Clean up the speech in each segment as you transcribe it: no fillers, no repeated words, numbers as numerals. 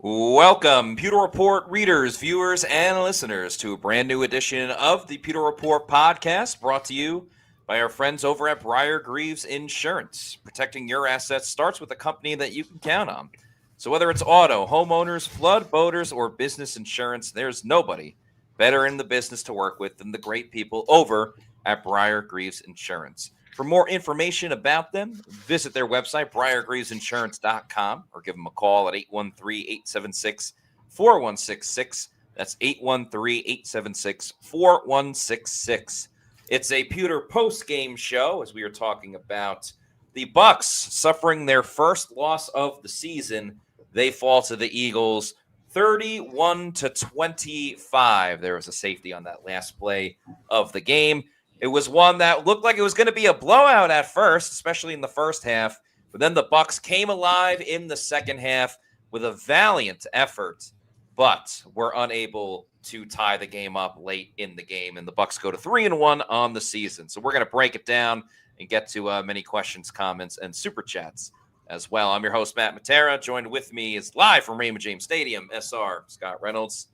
Welcome, Pewter Report readers, viewers, and listeners to a brand new edition of the Pewter Report podcast brought to you by our friends over at Briar Greaves Insurance. Protecting your assets starts with a company that you can count on. So whether it's auto, homeowners, flood, boaters, or business insurance, there's nobody better in the business to work with than the great people over at Briar Greaves Insurance. For more information about them, visit their website, briargreavesinsurance.com, or give them a call at 813-876-4166. That's 813-876-4166. It's a Pewter post-game show as we are talking about the Bucs suffering their first loss of the season. They fall to the Eagles 31-25. There was a safety on that last play of the game. It was one that looked like it was going to be a blowout at first, especially in the first half. But then the Bucs came alive in the second half with a valiant effort, but were unable to tie the game up late in the game. And the Bucs go to 3-1 on the season. So we're going to break it down and get to many questions, comments, and super chats as well. I'm your host, Matt Matera. Joined with me is live from Raymond James Stadium, SR Scott Reynolds.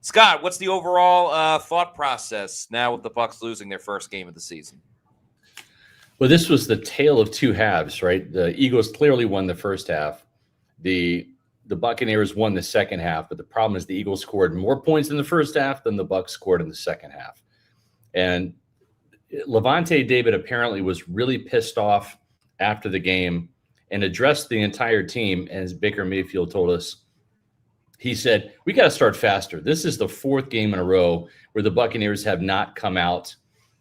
Scott, what's the overall thought process now with the Bucs losing their first game of the season? Well, this was the tale of two halves, right? The Eagles clearly won the first half. The Buccaneers won the second half, but the problem is the Eagles scored more points in the first half than the Bucs scored in the second half. And Levante David apparently was really pissed off after the game and addressed the entire team, as Baker Mayfield told us. He said, we got to start faster. This is the fourth game in a row where the Buccaneers have not come out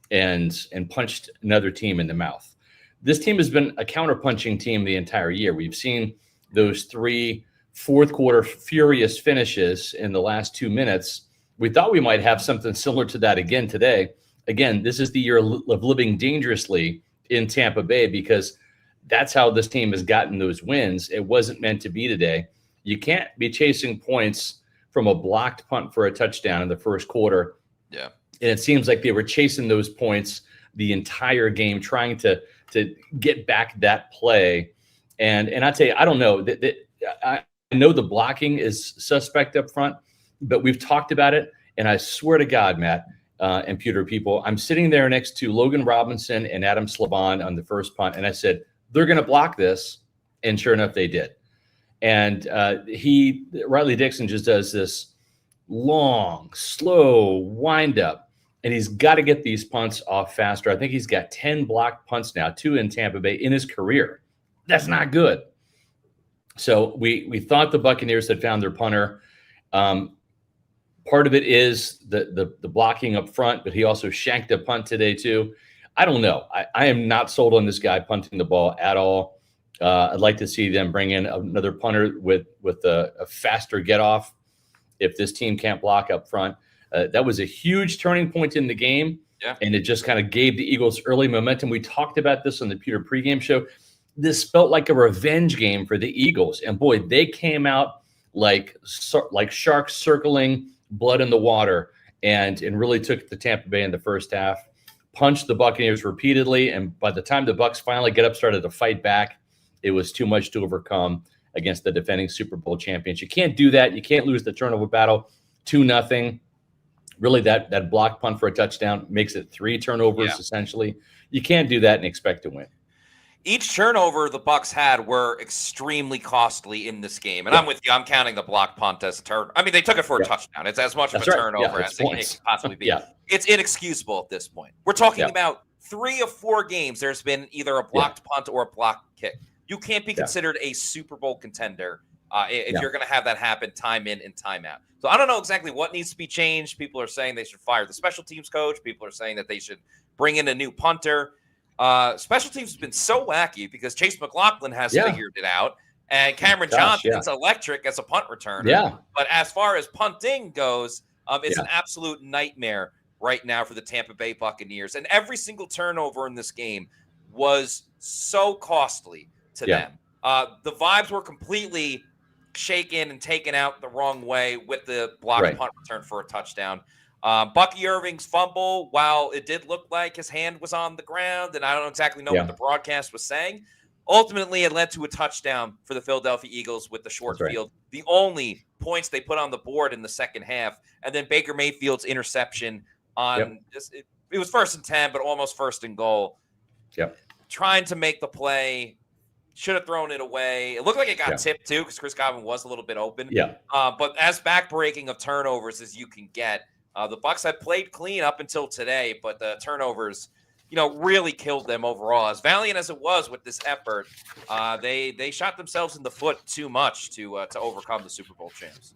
and punched another team in the mouth. This team has been a counter-punching team the entire year. We've seen those three fourth-quarter furious finishes in the last 2 minutes. We thought we might have something similar to that again today. Again, this is the year of living dangerously in Tampa Bay because that's how this team has gotten those wins. It wasn't meant to be today. You can't be chasing points from a blocked punt for a touchdown in the first quarter. Yeah. And it seems like they were chasing those points the entire game, trying to get back that play. And I tell you, I don't know. I know the blocking is suspect up front, but we've talked about it. And I swear to God, Matt and Pewter people, I'm sitting there next to Logan Robinson and Adam Slavon on the first punt. And I said, they're going to block this. And sure enough, they did. And Riley Dixon just does this long, slow wind up, and he's got to get these punts off faster. I think he's got 10 blocked punts now, 2 in Tampa Bay in his career. That's not good. So we thought the Buccaneers had found their punter. Part of it is the blocking up front, but he also shanked a punt today too. I don't know. I am not sold on this guy punting the ball at all. I'd like to see them bring in another punter with a faster get off if this team can't block up front. That was a huge turning point in the game, and it just kind of gave the Eagles early momentum. We talked about this on the Pewter pregame show. This felt like a revenge game for the Eagles, and boy, they came out like sharks circling blood in the water, and really took the Tampa Bay in the first half, punched the Buccaneers repeatedly, and by the time the Bucs finally started to fight back, it was too much to overcome against the defending Super Bowl champions. You can't do that. You can't lose the turnover battle 2-0. Really, that block punt for a touchdown makes it 3 turnovers, essentially. You can't do that and expect to win. Each turnover the Bucs had were extremely costly in this game. And I'm with you. I'm counting the block punt as a turn. I mean, they took it for a touchdown. It's as much of a turnover as it can possibly be. It's inexcusable at this point. We're talking about 3 of 4 games. There's been either a blocked punt or a blocked kick. You can't be considered a Super Bowl contender if you're going to have that happen time in and time out. So I don't know exactly what needs to be changed. People are saying they should fire the special teams coach. People are saying that they should bring in a new punter. Special teams has been so wacky because Chase McLaughlin has figured it out. And Cameron Johnson's electric as a punt returner. Yeah. But as far as punting goes, it's an absolute nightmare right now for the Tampa Bay Buccaneers. And every single turnover in this game was so costly to them. The vibes were completely shaken and taken out the wrong way with the blocked punt return for a touchdown. Bucky Irving's fumble, while it did look like his hand was on the ground, and I don't exactly know what the broadcast was saying, ultimately it led to a touchdown for the Philadelphia Eagles with the short field. The only points they put on the board in the second half. And then Baker Mayfield's interception on it was 1st and 10, but almost 1st and goal. Yep. Trying to make the play, should have thrown it away. It looked like it got tipped too because Chris Godwin was a little bit open. Yeah. But as backbreaking of turnovers as you can get, the Bucs had played clean up until today, but the turnovers, really killed them overall. As valiant as it was with this effort, they shot themselves in the foot too much to overcome the Super Bowl champs.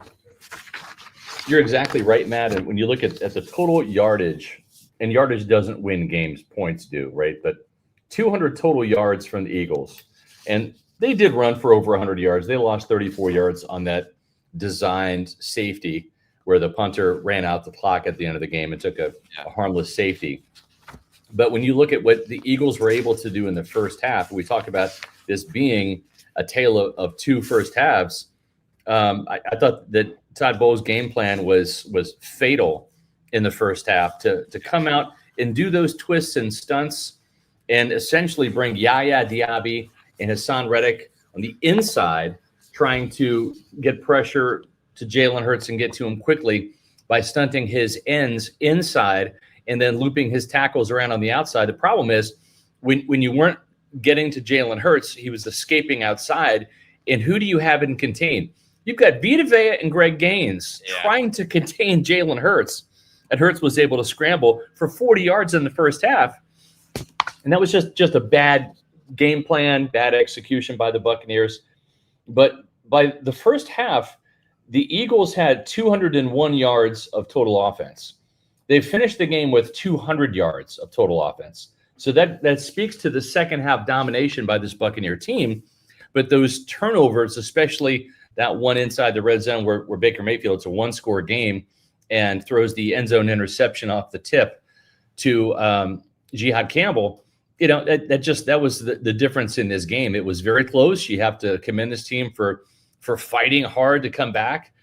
You're exactly right, Matt. And when you look at the total yardage, and yardage doesn't win games, points do, right? But 200 total yards from the Eagles. And they did run for over 100 yards. They lost 34 yards on that designed safety where the punter ran out the clock at the end of the game and took a harmless safety. But when you look at what the Eagles were able to do in the first half, we talk about this being a tale of two first halves. I thought that Todd Bowles' game plan was fatal in the first half to come out and do those twists and stunts and essentially bring Yaya Diaby and Hassan Reddick on the inside, trying to get pressure to Jalen Hurts and get to him quickly by stunting his ends inside and then looping his tackles around on the outside. The problem is when you weren't getting to Jalen Hurts, he was escaping outside. And who do you have in contain? You've got Vita Vea and Greg Gaines trying to contain Jalen Hurts. And Hurts was able to scramble for 40 yards in the first half. And that was just a bad game plan, bad execution by the Buccaneers. But by the first half, the Eagles had 201 yards of total offense. They finished the game with 200 yards of total offense. So that speaks to the second half domination by this Buccaneer team. But those turnovers, especially that one inside the red zone where Baker Mayfield, it's a one-score game, and throws the end zone interception off the tip to Jihad Campbell, that was the difference in this game. It was very close. You have to commend this team for fighting hard to come back.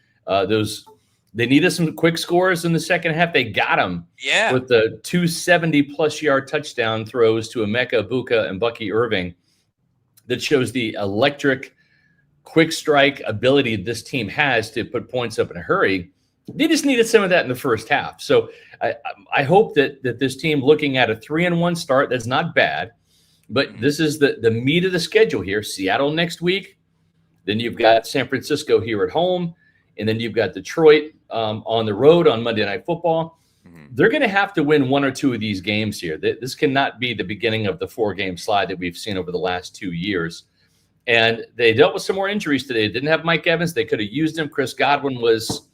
They needed some quick scores in the second half. They got them with the 270-plus yard touchdown throws to Emeka Egbuka and Bucky Irving that shows the electric quick strike ability this team has to put points up in a hurry. They just needed some of that in the first half. So I hope that this team, looking at a 3-1 start, that's not bad, but this is the meat of the schedule here. Seattle next week, then you've got San Francisco here at home, and then you've got Detroit on the road on Monday Night Football. They're going to have to win one or two of these games here. This cannot be the beginning of the 4-game slide that we've seen over the last 2 years. And they dealt with some more injuries today. They didn't have Mike Evans. They could have used him. Chris Godwin was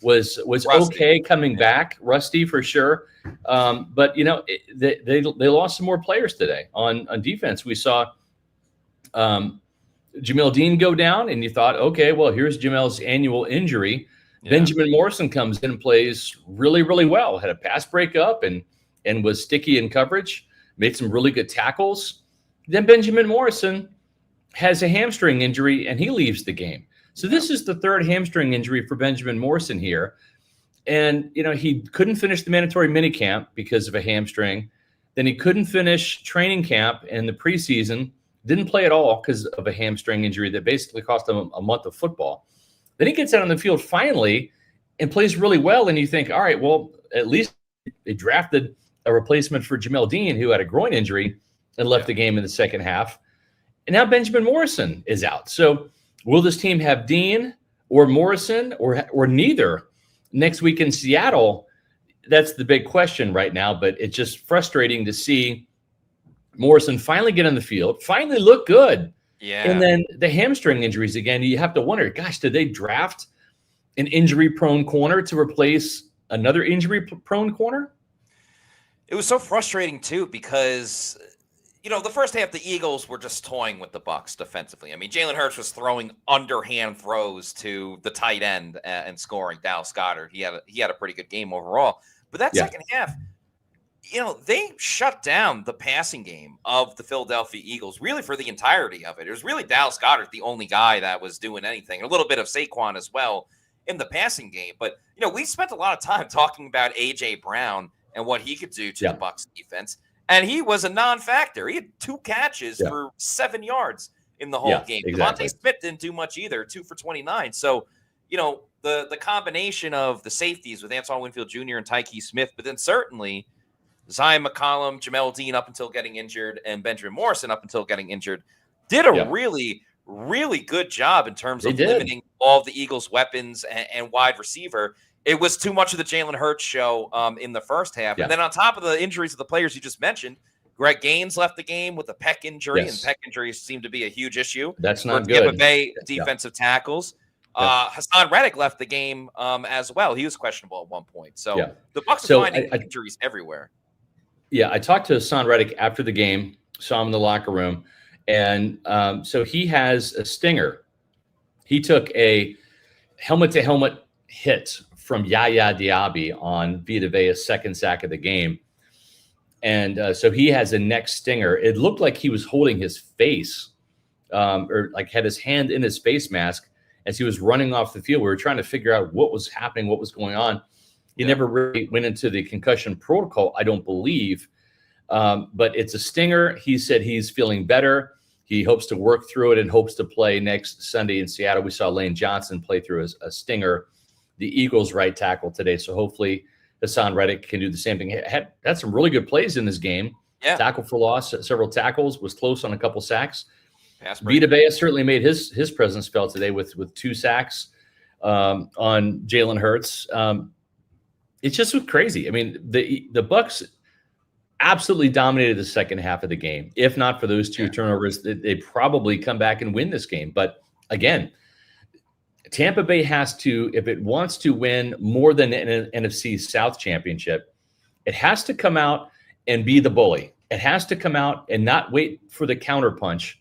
okay coming back, rusty for sure. But they lost some more players today on defense. We saw Jamel Dean go down, and you thought, okay, well, here's Jamel's annual injury. Yeah. Benjamin Morrison comes in and plays really, really well. Had a pass breakup and was sticky in coverage. Made some really good tackles. Then Benjamin Morrison has a hamstring injury, and he leaves the game. So this is the third hamstring injury for Benjamin Morrison here. And, he couldn't finish the mandatory minicamp because of a hamstring. Then he couldn't finish training camp in the preseason, didn't play at all because of a hamstring injury that basically cost him a month of football. Then he gets out on the field finally and plays really well. And you think, all right, well, at least they drafted a replacement for Jamel Dean, who had a groin injury and left the game in the second half. And now Benjamin Morrison is out. So will this team have Dean or Morrison or neither next week in Seattle? That's the big question right now, but it's just frustrating to see Morrison finally get on the field, finally look good. Yeah. And then the hamstring injuries again, you have to wonder, gosh, did they draft an injury-prone corner to replace another injury-prone corner? It was so frustrating, too, because the first half, the Eagles were just toying with the Bucs defensively. I mean, Jalen Hurts was throwing underhand throws to the tight end and scoring. Dallas Goedert, he had a pretty good game overall. But that second half, they shut down the passing game of the Philadelphia Eagles really for the entirety of it. It was really Dallas Goedert, the only guy that was doing anything. A little bit of Saquon as well in the passing game. But, we spent a lot of time talking about A.J. Brown and what he could do to the Bucs defense. And he was a non-factor. He had 2 catches for 7 yards in the whole game. Exactly. Devontae Smith didn't do much either, 2 for 29. So, the combination of the safeties with Antoine Winfield Jr. and Tyke Smith, but then certainly Zion McCollum, Jamel Dean up until getting injured, and Benjamin Morrison up until getting injured, did a really, really good job in terms of limiting all of the Eagles' weapons and wide receiver. It was too much of the Jalen Hurts show in the first half. And then on top of the injuries of the players you just mentioned, Greg Gaines left the game with a pec injury, and pec injuries seem to be a huge issue. That's not good. Tampa Bay defensive tackles. Hassan Reddick left the game as well. He was questionable at one point. So the Bucs are finding injuries everywhere. Yeah, I talked to Hassan Reddick after the game, saw him in the locker room, and so he has a stinger. He took a helmet-to-helmet hit from Yaya Diaby on Vita Vea's second sack of the game. And so he has a neck stinger. It looked like he was holding his face or like had his hand in his face mask as he was running off the field. We were trying to figure out what was happening, what was going on. He never really went into the concussion protocol, I don't believe. But it's a stinger. He said he's feeling better. He hopes to work through it and hopes to play next Sunday in Seattle. We saw Lane Johnson play through a stinger, the Eagles' right tackle today. So hopefully Hassan Reddick can do the same thing. Had some really good plays in this game. Tackle for loss, several tackles, was close on a couple sacks. Vita Vea certainly made his presence felt today with 2 sacks on Jalen Hurts. It's just crazy. I mean, the Bucs absolutely dominated the second half of the game. If not for those 2 turnovers, they probably come back and win this game. But again, Tampa Bay has to, if it wants to win more than an NFC South championship, it has to come out and be the bully. It has to come out and not wait for the counterpunch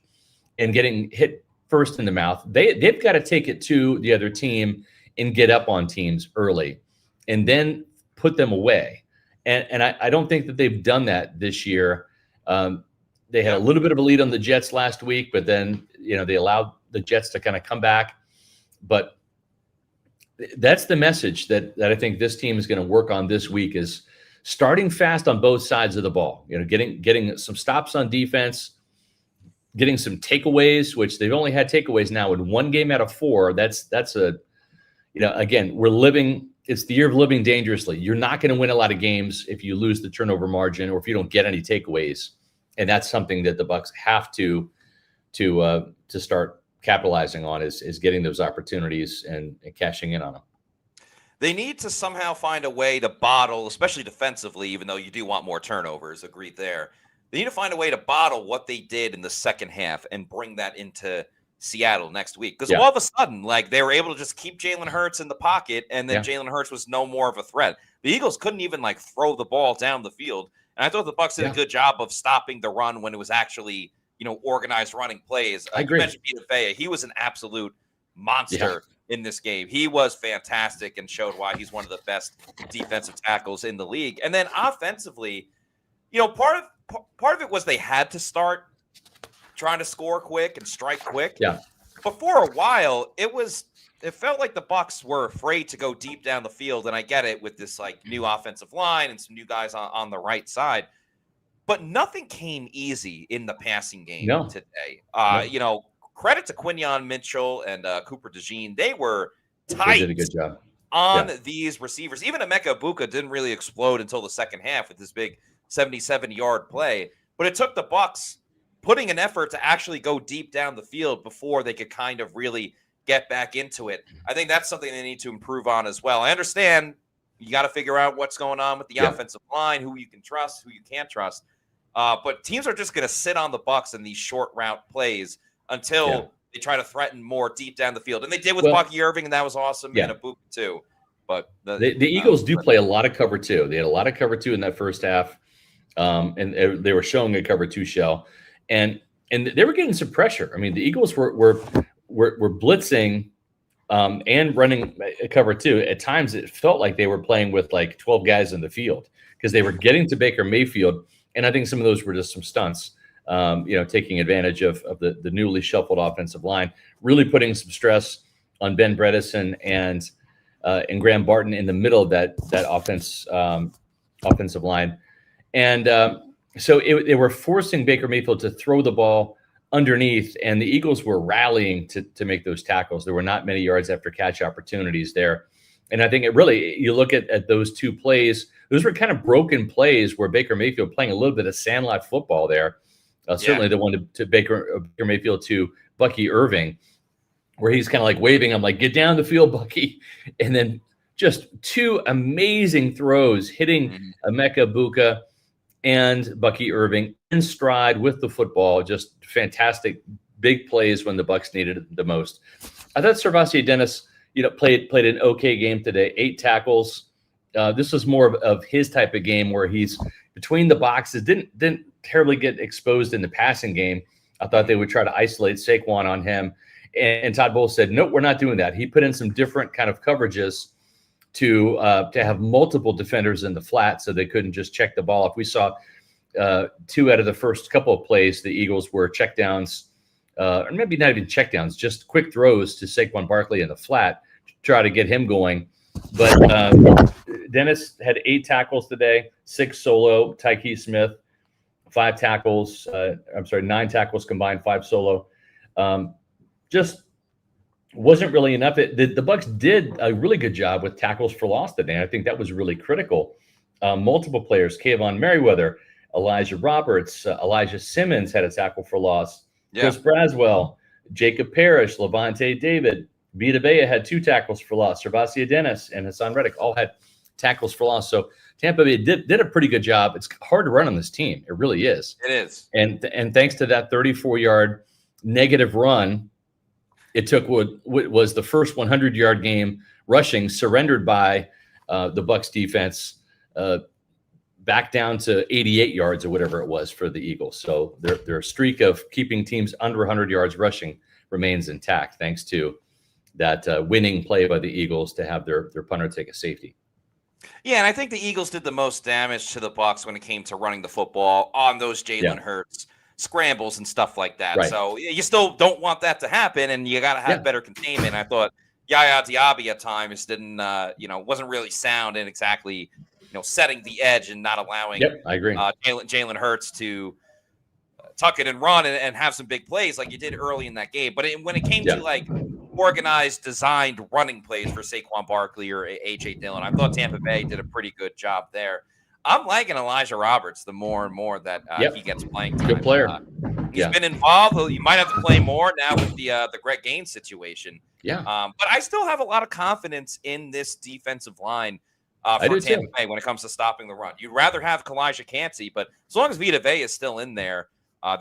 and getting hit first in the mouth. They've got to take it to the other team and get up on teams early and then put them away. And I don't think that they've done that this year. They had a little bit of a lead on the Jets last week, but then, they allowed the Jets to kind of come back. But that's the message that I think this team is going to work on this week, is starting fast on both sides of the ball, getting some stops on defense, getting some takeaways, which they've only had takeaways now in 1 game out of 4. That's again, it's the year of living dangerously. You're not going to win a lot of games if you lose the turnover margin or if you don't get any takeaways. And that's something that the Bucs have to start capitalizing on, is getting those opportunities and cashing in on them. They need to somehow find a way to bottle, especially defensively, even though you do want more turnovers. Agreed there. They need to find a way to bottle what they did in the second half and bring that into Seattle next week. Because all of a sudden, they were able to just keep Jalen Hurts in the pocket, and then Jalen Hurts was no more of a threat. The Eagles couldn't even throw the ball down the field. And I thought the Bucs did a good job of stopping the run when it was actually, organized running plays. I agree. You mentioned Vita Vea. He was an absolute monster in this game. He was fantastic and showed why he's one of the best defensive tackles in the league. And then offensively, part of it was they had to start trying to score quick and strike quick. Yeah. But for a while, it felt like the Bucs were afraid to go deep down the field. And I get it with this new offensive line and some new guys on the right side. But nothing came easy in the passing game today. Credit to Quinyon Mitchell and Cooper DeJean. They were tight. They did a good job on these receivers. Even Emeka Egbuka didn't really explode until the second half with this big 77-yard play. But it took the Bucs putting an effort to actually go deep down the field before they could kind of really get back into it. I think that's something they need to improve on as well. I understand you got to figure out what's going on with the offensive line, who you can trust, who you can't trust. But teams are just going to sit on the Bucs in these short route plays until they try to threaten more deep down the field. And they did with Bucky Irving, and that was awesome, and Egbuka too. But the Eagles do play a lot of cover 2. They had a lot of cover 2 in that first half, and they were showing a cover 2 shell. And they were getting some pressure. I mean, the Eagles were blitzing and running a cover 2. At times, it felt like they were playing with 12 guys in the field because they were getting to Baker Mayfield. And I think some of those were just some stunts, taking advantage of the newly shuffled offensive line, really putting some stress on Ben Bredeson and Graham Barton in the middle of that offensive line. And so they were forcing Baker Mayfield to throw the ball underneath, and the Eagles were rallying to make those tackles. There were not many yards after catch opportunities there. And I think it really, you look at those two plays, those were kind of broken plays where Baker Mayfield playing a little bit of sandlot football there. Certainly the one to Baker Mayfield to Bucky Irving, where he's kind of like waving. I'm like, get down the field, Bucky. And then just two amazing throws hitting Emeka Buka and Bucky Irving in stride with the football. Just fantastic big plays when the Bucs needed it the most. I thought Servassier Dennis, played an okay game today. 8 tackles. This was more of his type of game where he's between the boxes. Didn't terribly get exposed in the passing game. I thought they would try to isolate Saquon on him. And Todd Bowles said, nope, we're not doing that. He put in some different kind of coverages to have multiple defenders in the flat so they couldn't just check the ball. If we saw 2 out of the first couple of plays, the Eagles were checkdowns, or maybe not even checkdowns, just quick throws to Saquon Barkley in the flat to try to get him going. But Dennis had 8 tackles today, 6 solo. Tyke Smith, 5 tackles. 9 tackles combined, 5 solo. Just wasn't really enough. The Bucs did a really good job with tackles for loss today. And I think that was really critical. Multiple players, Kayvon Merriweather, Elijah Roberts, Elijah Simmons had a tackle for loss. Chris Braswell, Jacob Parrish, Levante David, Vita Vea had 2 tackles for loss. Servassier Dennis and Hassan Reddick all had tackles for loss. So Tampa Bay did a pretty good job. It's hard to run on this team. It really is. It is. And thanks to that 34-yard negative run, it took what was the first 100-yard game rushing surrendered by the Bucs defense back down to 88 yards or whatever it was for the Eagles. So their streak of keeping teams under 100 yards rushing remains intact thanks to that winning play by the Eagles to have their punter take a safety. Yeah, and I think the Eagles did the most damage to the Bucs when it came to running the football on those Jalen Hurts scrambles and stuff like that. Right. So you still don't want that to happen, and you got to have better containment. I thought Yaya Diaby at times didn't, wasn't really sound in exactly, setting the edge and not allowing I agree. Jalen Hurts to tuck it and run and have some big plays like you did early in that game. But when it came to like organized, designed running plays for Saquon Barkley or A.J. Dillon, I thought Tampa Bay did a pretty good job there. I'm liking Elijah Roberts the more and more that he gets playing time. Good player. He's been involved. You might have to play more now with the Greg Gaines situation. Yeah. But I still have a lot of confidence in this defensive line for Tampa Bay when it comes to stopping the run. You'd rather have Kalijah Cansey, but as long as Vita Vea is still in there,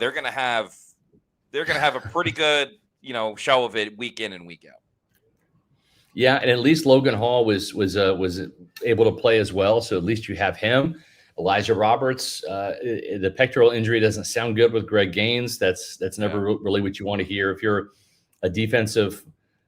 they're gonna have a pretty good show of it week in and week out. Yeah, and at least Logan Hall was able to play as well. So at least you have him. Elijah Roberts, the pectoral injury doesn't sound good with Greg Gaines. That's never really what you want to hear. If you're a defensive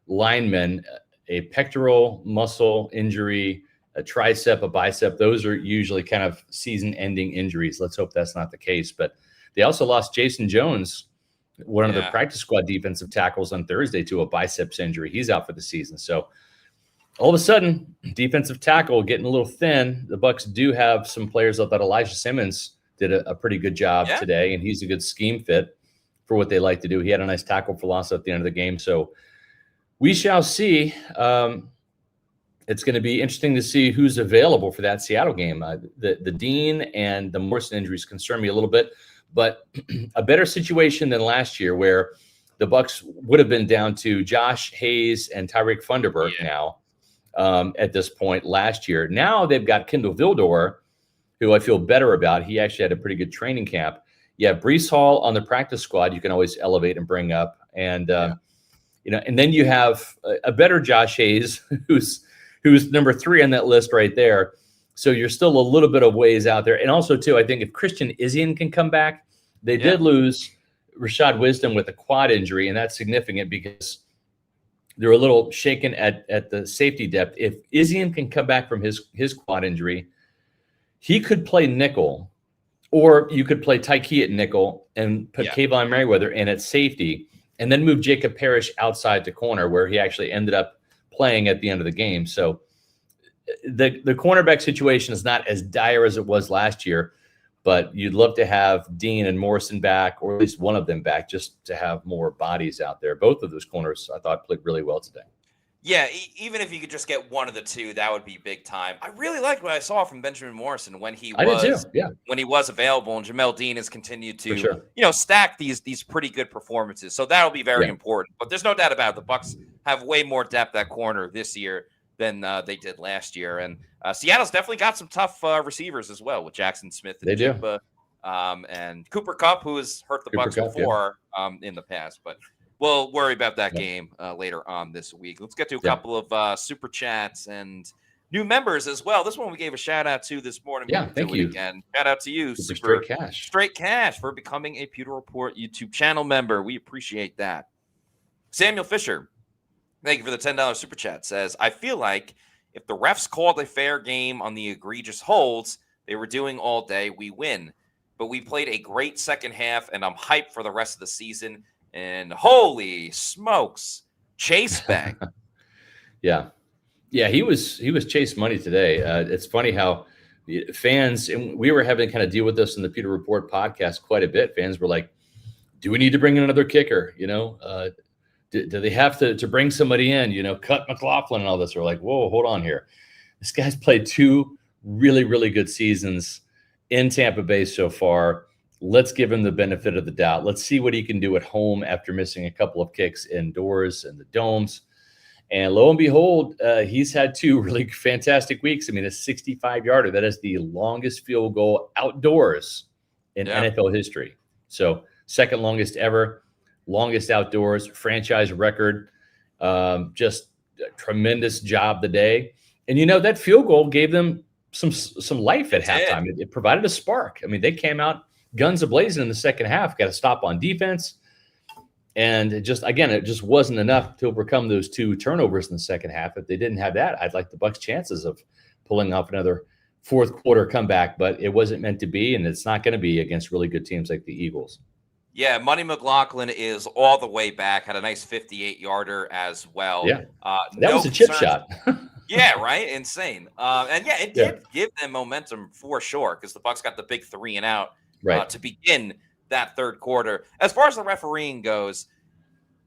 lineman, a pectoral muscle injury, a tricep, a bicep, those are usually kind of season-ending injuries. Let's hope that's not the case. But they also lost Jason Jones, one of the practice squad defensive tackles, on Thursday to a biceps injury. He's out for the season. So all of a sudden, defensive tackle getting a little thin. The Bucs do have some players. I thought Elijah Simmons did a pretty good job today, and he's a good scheme fit for what they like to do. He had a nice tackle for loss at the end of the game. So we shall see. It's going to be interesting to see who's available for that Seattle game. The Dean and the Morrison injuries concern me a little bit, but a better situation than last year where the Bucs would have been down to Josh Hayes and Tyreek Funderburk now at this point last year. Now they've got Kendall Vildor, who I feel better about. He actually had a pretty good training camp. You have Breece Hall on the practice squad you can always elevate and bring up. And, and then you have a better Josh Hayes, who's number 3 on that list right there. So you're still a little bit of ways out there. And also, too, I think if Christian Izien can come back, they did lose Rashad Wisdom with a quad injury, and that's significant because they're a little shaken at the safety depth. If Izien can come back from his quad injury, he could play nickel, or you could play Tyke at nickel and put Kayvon Merriweather in at safety, and then move Jacob Parrish outside to corner, where he actually ended up playing at the end of the game. So the cornerback situation is not as dire as it was last year, but you'd love to have Dean and Morrison back, or at least one of them back, just to have more bodies out there. Both of those corners, I thought, played really well today. Yeah, even if you could just get one of the two, that would be big time. I really liked what I saw from Benjamin Morrison when he was available, and Jamel Dean has continued to stack these pretty good performances. So that'll be very important. But there's no doubt about it. The Bucs have way more depth at corner this year than they did last year, and Seattle's definitely got some tough receivers as well with Jackson Smith and Jigba, and Cooper Kupp, who has hurt the Bucs before in the past, but. We'll worry about that game later on this week. Let's get to a couple of super chats and new members as well. This one we gave a shout out to this morning. Thank you. Again. Shout out to you, Straight Cash, for becoming a Pewter Report YouTube channel member. We appreciate that. Samuel Fisher, thank you for the $10 super chat. Says, I feel like if the refs called a fair game on the egregious holds they were doing all day, we win. But we played a great second half, and I'm hyped for the rest of the season. And holy smokes, Chase bang. Yeah, he was Chase money today. It's funny how fans, and we were having to kind of deal with this in the Pewter Report podcast quite a bit. Fans were like, do we need to bring in another kicker? Do they have to bring somebody in, cut McLaughlin and all this? We're like, whoa, hold on here. This guy's played 2 really, really good seasons in Tampa Bay so far. Let's give him the benefit of the doubt. Let's see what he can do at home after missing a couple of kicks indoors in the domes. And lo and behold, he's had 2 really fantastic weeks. I mean, a 65-yarder. That is the longest field goal outdoors in NFL history. So second longest ever, longest outdoors, franchise record. Just a tremendous job today. And, that field goal gave them some life at halftime. It provided a spark. I mean, they came out guns a-blazing in the second half, got a stop on defense. And it just wasn't enough to overcome those 2 turnovers in the second half. If they didn't have that, I'd like the Bucs' chances of pulling off another fourth quarter comeback, but it wasn't meant to be, and it's not going to be against really good teams like the Eagles. Yeah, Money McLaughlin is all the way back, had a nice 58-yarder as well. Yeah, that was a chip shot. Yeah, right? Insane. And it did give them momentum for sure, because the Bucs got the big 3 and out. To begin that third quarter. As far as the refereeing goes,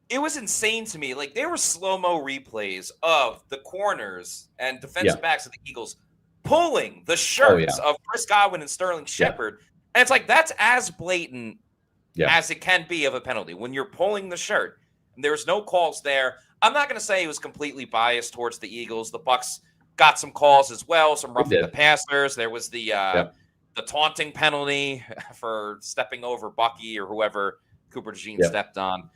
it was insane to me. Like, there were slow-mo replays of the corners and defensive backs of the Eagles pulling the shirts of Chris Godwin and Sterling Shepard. And it's like, that's as blatant as it can be of a penalty. When you're pulling the shirt, and there's no calls there. I'm not going to say it was completely biased towards the Eagles. The Bucs got some calls as well, some roughing the passers. There was the taunting penalty for stepping over Bucky or whoever Cooper DeJean stepped on.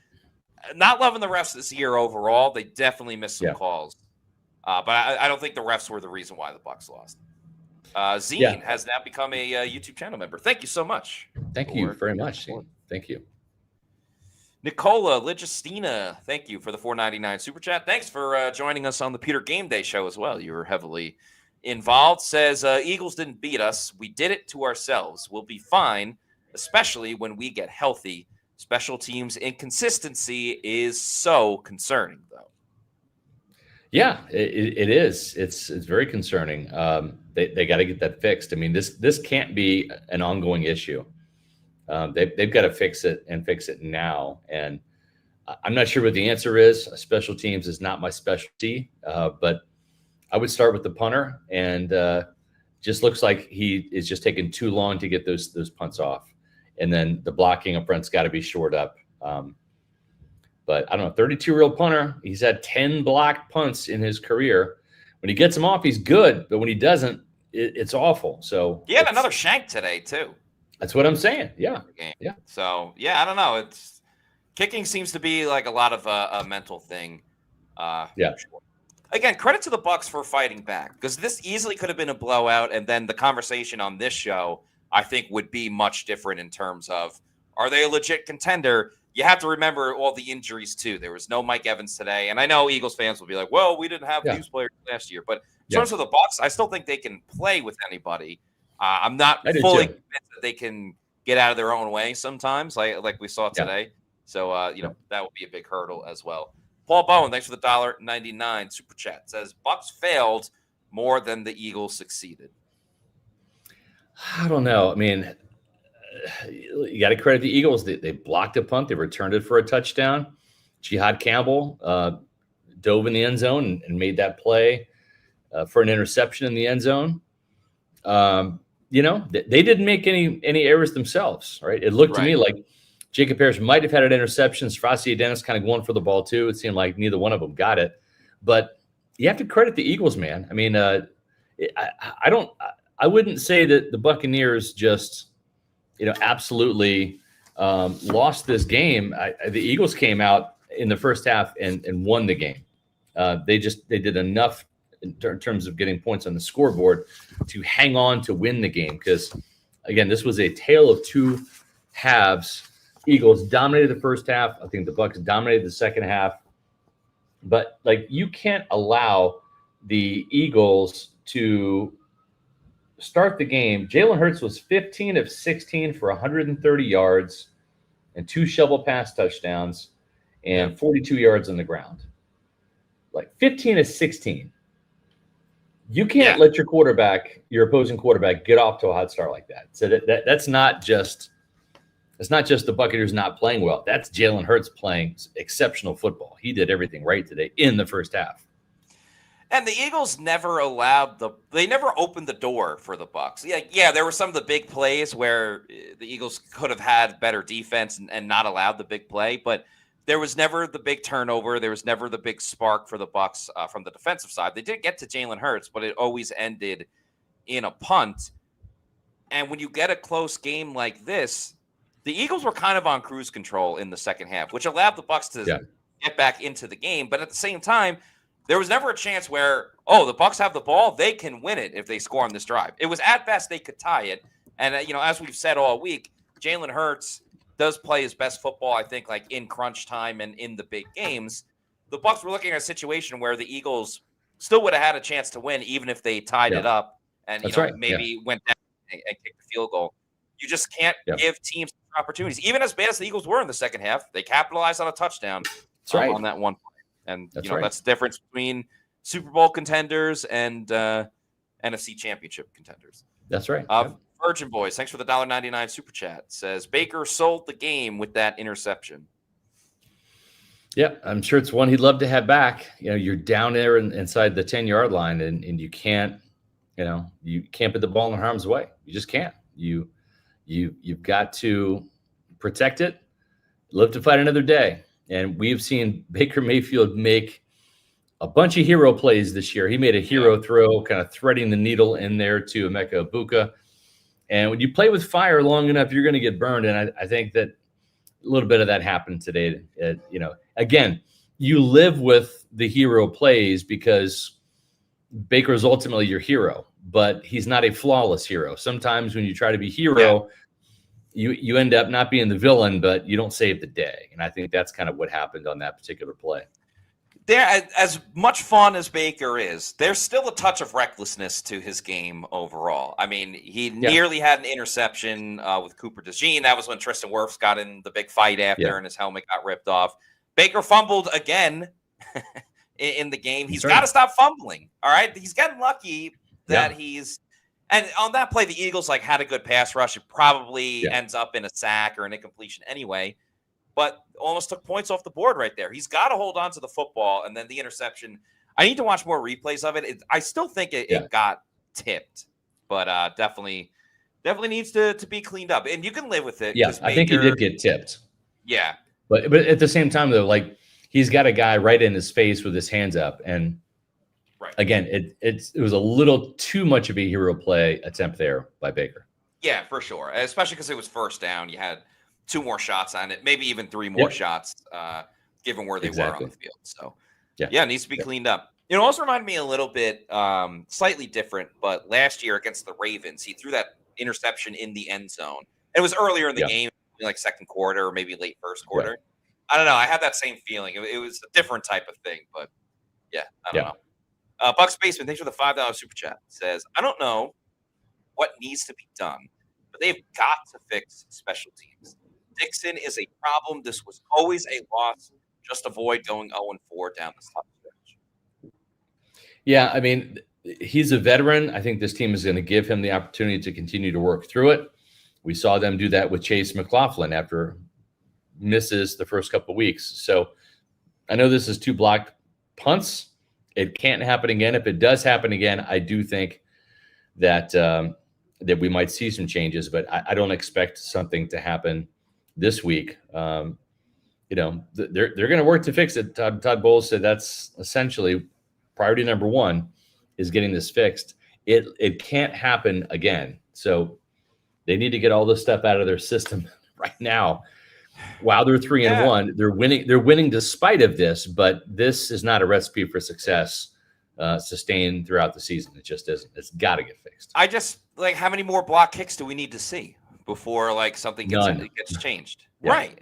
Not loving the refs this year overall. They definitely missed some calls. But I don't think the refs were the reason why the Bucs lost. Zine has now become a YouTube channel member. Thank you so much. Thank you very much, Zine. Thank you. Nicola Legistina, thank you for the $4.99 super chat. Thanks for joining us on the Pewter Game Day show as well. You were heavily involved. Says, Eagles didn't beat us. We did it to ourselves. We'll be fine, especially when we get healthy. Special teams inconsistency is so concerning, though. Yeah, it is. It's very concerning. They got to get that fixed. I mean, this can't be an ongoing issue. They've got to fix it and fix it now. And I'm not sure what the answer is. Special teams is not my specialty, but I would start with the punter, and just looks like he is just taking too long to get those punts off. And then the blocking up front's got to be shored up. But I don't know, 32-year-old punter, he's had 10 blocked punts in his career. When he gets them off, he's good, but when he doesn't, it's awful. So he had another shank today too. That's what I'm saying. Yeah. So I don't know. It's kicking seems to be like a lot of a mental thing. Sure. Again, credit to the Bucs for fighting back, because this easily could have been a blowout, and then the conversation on this show, I think, would be much different in terms of, are they a legit contender? You have to remember all the injuries, too. There was no Mike Evans today. And I know Eagles fans will be like, well, we didn't have these players last year. But in terms of the Bucs, I still think they can play with anybody. I'm not fully convinced that they can get out of their own way sometimes, like we saw today. So, that would be a big hurdle as well. Paul Bowen, thanks for the $1.99 super chat. Says, Bucs failed more than the Eagles succeeded. I don't know. I mean, you got to credit the Eagles. They blocked a punt. They returned it for a touchdown. Jihad Campbell dove in the end zone and made that play for an interception in the end zone. They didn't make any errors themselves, right? It looked to me like Jacob Parrish might have had an interception. Strassi Dennis kind of going for the ball too. It seemed like neither one of them got it. But you have to credit the Eagles, man. I mean, I wouldn't say that the Buccaneers just, absolutely lost this game. The Eagles came out in the first half and won the game. They did enough in terms of getting points on the scoreboard to hang on to win the game. Because again, this was a tale of two halves. Eagles dominated the first half. I think the Bucs dominated the second half. But you can't allow the Eagles to start the game. Jalen Hurts was 15 of 16 for 130 yards and 2 shovel pass touchdowns and 42 yards on the ground. 15 of 16. You can't let your opposing quarterback, get off to a hot start like that. So that's not just the Buccaneers not playing well. That's Jalen Hurts playing exceptional football. He did everything right today in the first half. And the Eagles never opened the door for the Bucs. Yeah, there were some of the big plays where the Eagles could have had better defense and not allowed the big play, but there was never the big turnover. There was never the big spark for the Bucs from the defensive side. They did get to Jalen Hurts, but it always ended in a punt. And when you get a close game like this, the Eagles were kind of on cruise control in the second half, which allowed the Bucs to get back into the game. But at the same time, there was never a chance where, the Bucs have the ball, they can win it if they score on this drive. It was at best they could tie it. And, as we've said all week, Jalen Hurts does play his best football, I think, in crunch time and in the big games. The Bucs were looking at a situation where the Eagles still would have had a chance to win, even if they tied it up and maybe went down and kicked the field goal. You just can't give teams opportunities. Even as bad as the Eagles were in the second half, they capitalized on a touchdown on that one play. And, that's the difference between Super Bowl contenders and NFC Championship contenders. That's right. Virgin Boys, thanks for the $1.99 super chat. Says Baker sold the game with that interception. Yeah, I'm sure it's one he'd love to have back. You're down there inside the 10-yard line, and you can't, you can't put the ball in harm's way. You just can't. You've got to protect it, live to fight another day. And we've seen Baker Mayfield make a bunch of hero plays this year. He made a hero throw, kind of threading the needle in there to Emeka Egbuka. And when you play with fire long enough, you're going to get burned. And I think that a little bit of that happened today. Again, you live with the hero plays because Baker is ultimately your hero, but he's not a flawless hero. Sometimes when you try to be hero, you end up not being the villain, but you don't save the day. And I think that's kind of what happened on that particular play. As much fun as Baker is, there's still a touch of recklessness to his game overall. I mean, he nearly had an interception with Cooper DeJean. That was when Tristan Wirfs got in the big fight after and his helmet got ripped off. Baker fumbled again in the game. He's got to stop fumbling, all right? He's getting lucky that he's – and on that play, the Eagles had a good pass rush. It probably ends up in a sack or an incompletion anyway. But almost took points off the board right there. He's got to hold on to the football, and then the interception. I need to watch more replays of it. I still think it got tipped, but definitely needs to be cleaned up. And you can live with it. Yeah, I think he did get tipped. Yeah. But at the same time, though, he's got a guy right in his face with his hands up. And, again, it was a little too much of a hero play attempt there by Baker. Yeah, for sure, especially because it was first down. You had 2 more shots on it, maybe even 3 more shots, given where they were on the field. So, it needs to be cleaned up. It also reminded me a little bit, slightly different, but last year against the Ravens, he threw that interception in the end zone. It was earlier in the game, second quarter or maybe late first quarter. I don't know. I had that same feeling. It was a different type of thing, but I don't know. Bucs Basement, thanks for the $5 super chat. Says, I don't know what needs to be done, but they've got to fix special teams. Dixon is a problem. This was always a loss. Just avoid going 0-4 down the stretch. Yeah, I mean, he's a veteran. I think this team is going to give him the opportunity to continue to work through it. We saw them do that with Chase McLaughlin after misses the first couple of weeks. So I know this is 2 blocked punts. It can't happen again. If it does happen again, I do think that that we might see some changes, but I don't expect something to happen this week. They're going to work to fix it. Todd Bowles said that's essentially priority number 1 is getting this fixed. It can't happen again. So they need to get all this stuff out of their system right now. While they're 3-1, they're winning. They're winning despite of this, but this is not a recipe for success sustained throughout the season. It just isn't. It's got to get fixed. I just how many more block kicks do we need to see before something gets changed? Yeah. Right.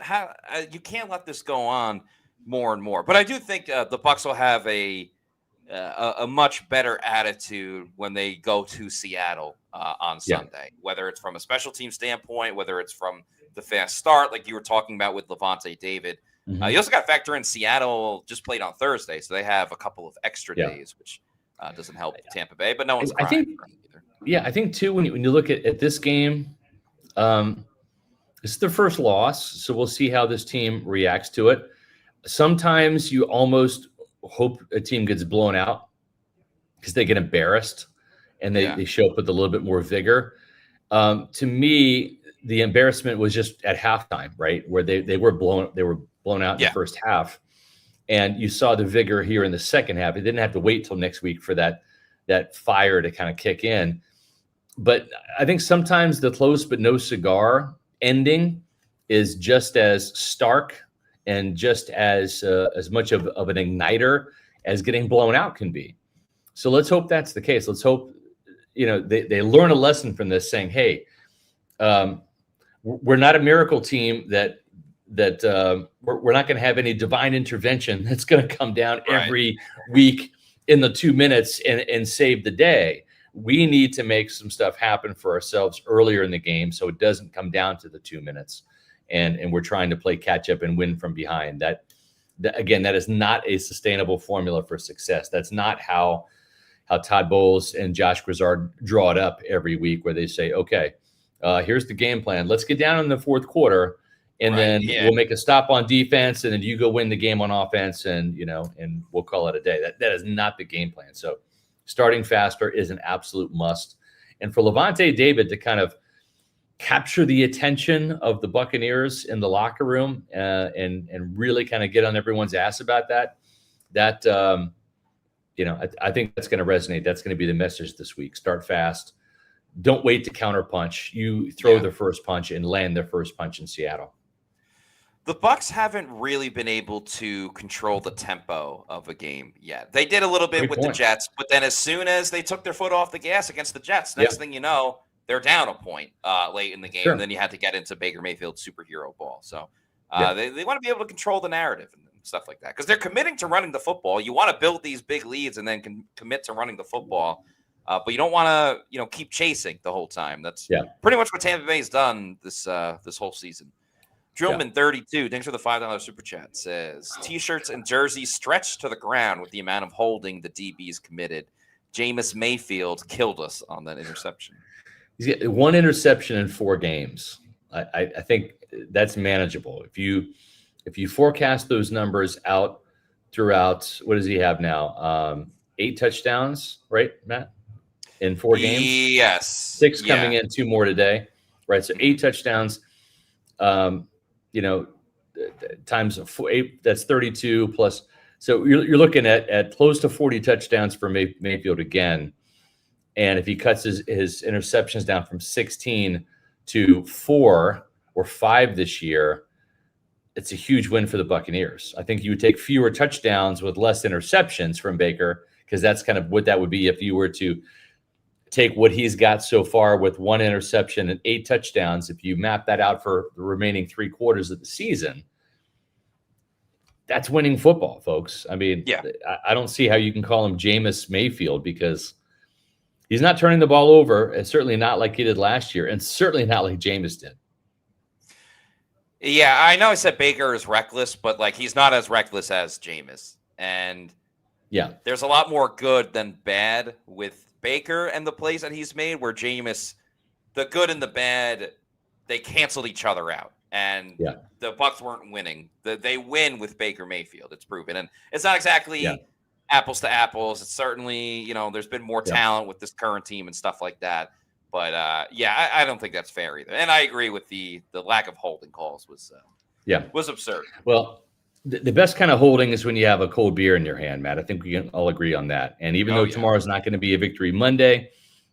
How you can't let this go on more and more. But I do think the Bucs will have a much better attitude when they go to Seattle on Sunday, whether it's from a special team standpoint, whether it's from the fast start, like you were talking about with Levante David. You also got to factor in Seattle just played on Thursday, so they have a couple of extra days, which doesn't help Tampa Bay, but no one's crying either. Yeah, I think, too, when you look at this game, this is their first loss, so we'll see how this team reacts to it. Sometimes you almost hope a team gets blown out because they get embarrassed and they show up with a little bit more vigor. To me, the embarrassment was just at halftime, right, where they were blown out in the first half, and you saw the vigor here in the second half. It didn't have to wait till next week for that fire to kind of kick in. But I think sometimes the close but no cigar ending is just as stark and just as much of an igniter as getting blown out can be. So let's hope that's the case. Let's hope they learn a lesson from this, saying, hey, we're not a miracle team that we're not going to have any divine intervention that's going to come down every week in the 2 minutes and save the day. We need to make some stuff happen for ourselves earlier in the game so it doesn't come down to the 2 minutes and we're trying to play catch up and win from behind. That is not a sustainable formula for success. That's not how Todd Bowles and Josh Grizzard draw it up every week, where they say, okay, here's the game plan. Let's get down in the fourth quarter, and then we'll make a stop on defense, and then you go win the game on offense, and we'll call it a day. That is not the game plan. So starting faster is an absolute must. And for Levante David to kind of capture the attention of the Buccaneers in the locker room and really kind of get on everyone's ass about that, I think that's going to resonate. That's going to be the message this week. Start fast. Don't wait to counterpunch. You throw the first punch and land their first punch in Seattle. The Bucs haven't really been able to control the tempo of a game yet. They did a little bit with the Jets, but then as soon as they took their foot off the gas against the Jets, next thing you know, they're down a point late in the game. And then you had to get into Baker Mayfield's superhero ball. So they want to be able to control the narrative and stuff like that, because they're committing to running the football. You want to build these big leads and then commit to running the football. But you don't want to, keep chasing the whole time. That's pretty much what Tampa Bay's done this whole season. Drillman 32, thanks for the $5 super chat, says T-shirts and jerseys stretched to the ground with the amount of holding the DBs committed. Jameis Mayfield killed us on that interception. He's got 1 interception in 4 games. I think that's manageable. If you forecast those numbers out throughout, what does he have now? 8 touchdowns, right, Matt? In 4 games? Yes. 6 coming in, 2 more today, right? So 8 touchdowns, times 8, that's 32 plus. So you're looking at close to 40 touchdowns for Mayfield again. And if he cuts his interceptions down from 16 to 4 or 5 this year, it's a huge win for the Buccaneers. I think you would take fewer touchdowns with less interceptions from Baker, because that's kind of what that would be if you were to take what he's got so far with 1 interception and 8 touchdowns. If you map that out for the remaining 3 quarters of the season, that's winning football, folks. I mean, I don't see how you can call him Jameis Mayfield, because he's not turning the ball over, and certainly not like he did last year, and certainly not like Jameis did. Yeah, I know I said Baker is reckless, but he's not as reckless as Jameis. And there's a lot more good than bad with Baker and the plays that he's made, where Jameis the good and the bad, they canceled each other out. And the Bucs weren't winning. They win with Baker Mayfield. It's proven. And it's not exactly apples to apples. It's certainly, there's been more talent with this current team and stuff like that. But, I don't think that's fair either. And I agree with the lack of holding calls was absurd. Well, the best kind of holding is when you have a cold beer in your hand, Matt. I think we can all agree on that. And even though tomorrow's not going to be a Victory Monday,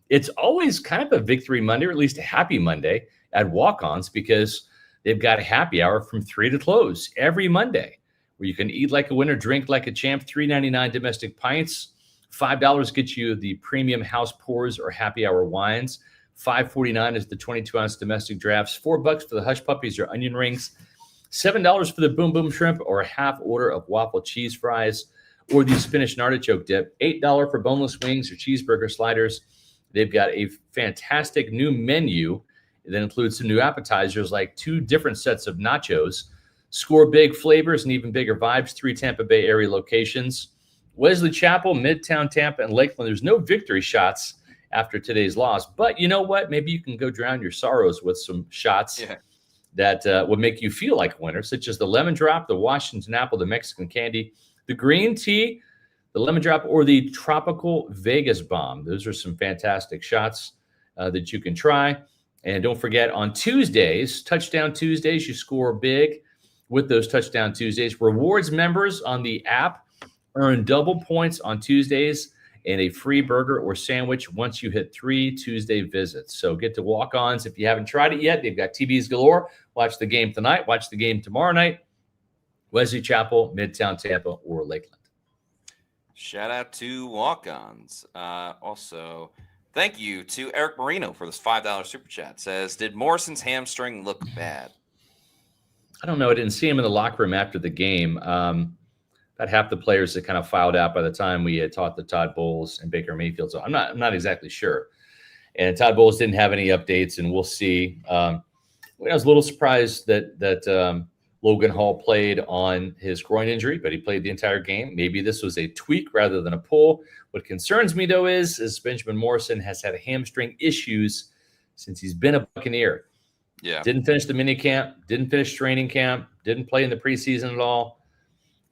it's always kind of a Victory Monday, or at least a happy Monday at Walk-Ons, because they've got a happy hour from 3 to close every Monday where you can eat like a winner, drink like a champ. $3.99 domestic pints. $5 gets you the premium house pours or happy hour wines. $5.49 is the 22-ounce domestic drafts. $4 for the hush puppies or onion rings. $7 for the boom boom shrimp or a half order of waffle cheese fries or the spinach and artichoke dip. $8 for boneless wings or cheeseburger sliders. They've got a fantastic new menu that includes some new appetizers like 2 different sets of nachos. Score big flavors and even bigger vibes. 3 Tampa Bay area locations. Wesley Chapel, Midtown Tampa, and Lakeland. There's no victory shots after today's loss. But you know what? Maybe you can go drown your sorrows with some shots that would make you feel like a winner, such as the lemon drop, the Washington apple, the Mexican candy, the green tea, the lemon drop, or the tropical Vegas bomb. Those are some fantastic shots that you can try. And don't forget, on Tuesdays, Touchdown Tuesdays, you score big with those Touchdown Tuesdays. Rewards members on the app earn double points on Tuesdays and a free burger or sandwich once you hit 3 Tuesday visits. So get to Walk-Ons if you haven't tried it yet. They've got TVs galore. Watch the game tonight. Watch the game tomorrow night. Wesley Chapel, Midtown Tampa, or Lakeland. Shout out to Walk-Ons. Also, thank you to Eric Marino for this $5 super chat. Says, did Morrison's hamstring look bad? I don't know. I didn't see him in the locker room after the game. About half the players that kind of filed out by the time we had talked to Todd Bowles and Baker Mayfield. So I'm not exactly sure. And Todd Bowles didn't have any updates, and we'll see. I was a little surprised that Logan Hall played on his groin injury, but he played the entire game. Maybe this was a tweak rather than a pull. What concerns me, though, is Benjamin Morrison has had hamstring issues since he's been a Buccaneer. Yeah. Didn't finish the mini camp, didn't finish training camp, didn't play in the preseason at all.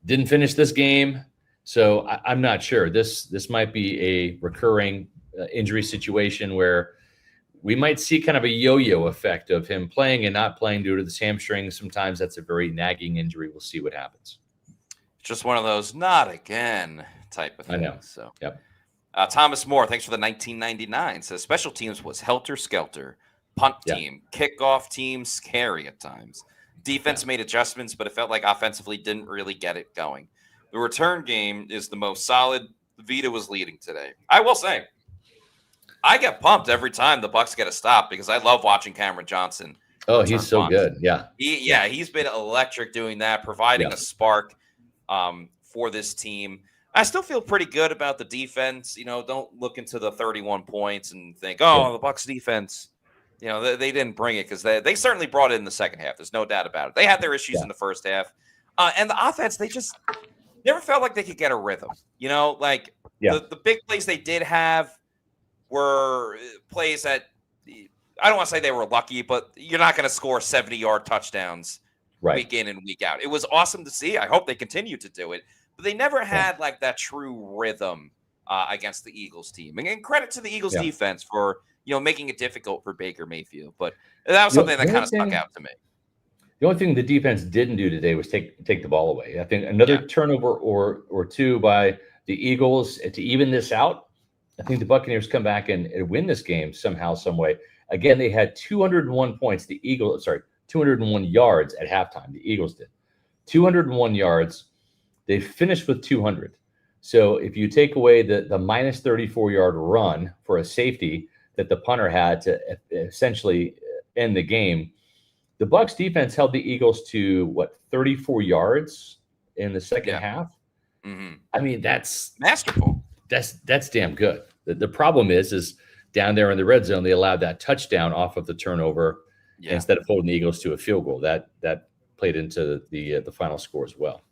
Didn't finish this game, so I'm not sure. This might be a recurring injury situation where we might see kind of a yo-yo effect of him playing and not playing due to the hamstring. Sometimes that's a very nagging injury. We'll see what happens. It's just one of those not again type of things. I know. So, yep. Thomas Moore, thanks for the 1999. Says special teams was helter-skelter. Punt team, kickoff team, scary at times. Defense made adjustments, but it felt like offensively didn't really get it going. The return game is the most solid Vita was leading today. I will say, I get pumped every time the Bucs get a stop because I love watching Cameron Johnson. Oh, he's so good. Yeah. He's been electric doing that, providing a spark for this team. I still feel pretty good about the defense. Don't look into the 31 points and think, the Bucs defense. They didn't bring it because they certainly brought it in the second half. There's no doubt about it. They had their issues in the first half. And the offense, they just never felt like they could get a rhythm. The big plays they did have were plays that I don't want to say they were lucky, but you're not going to score 70-yard touchdowns week in and week out. It was awesome to see. I hope they continue to do it. But they never had like that true rhythm against the Eagles team. And credit to the Eagles defense for making it difficult for Baker Mayfield. But that was something that kind of stuck out to me. The only thing the defense didn't do today was take the ball away. I think another turnover or two by the Eagles to even this out. I think the Buccaneers come back and win this game somehow, some way. Again, they had 201 points. 201 yards at halftime. The Eagles did 201 yards. They finished with 200. So if you take away the minus 34-yard run for a safety that the punter had to essentially end the game, the Bucs defense held the Eagles to 34 yards in the second half. Mm-hmm. I mean, that's masterful. That's damn good. The problem is down there in the red zone, they allowed that touchdown off of the turnover instead of holding the Eagles to a field goal. That played into the final score as well.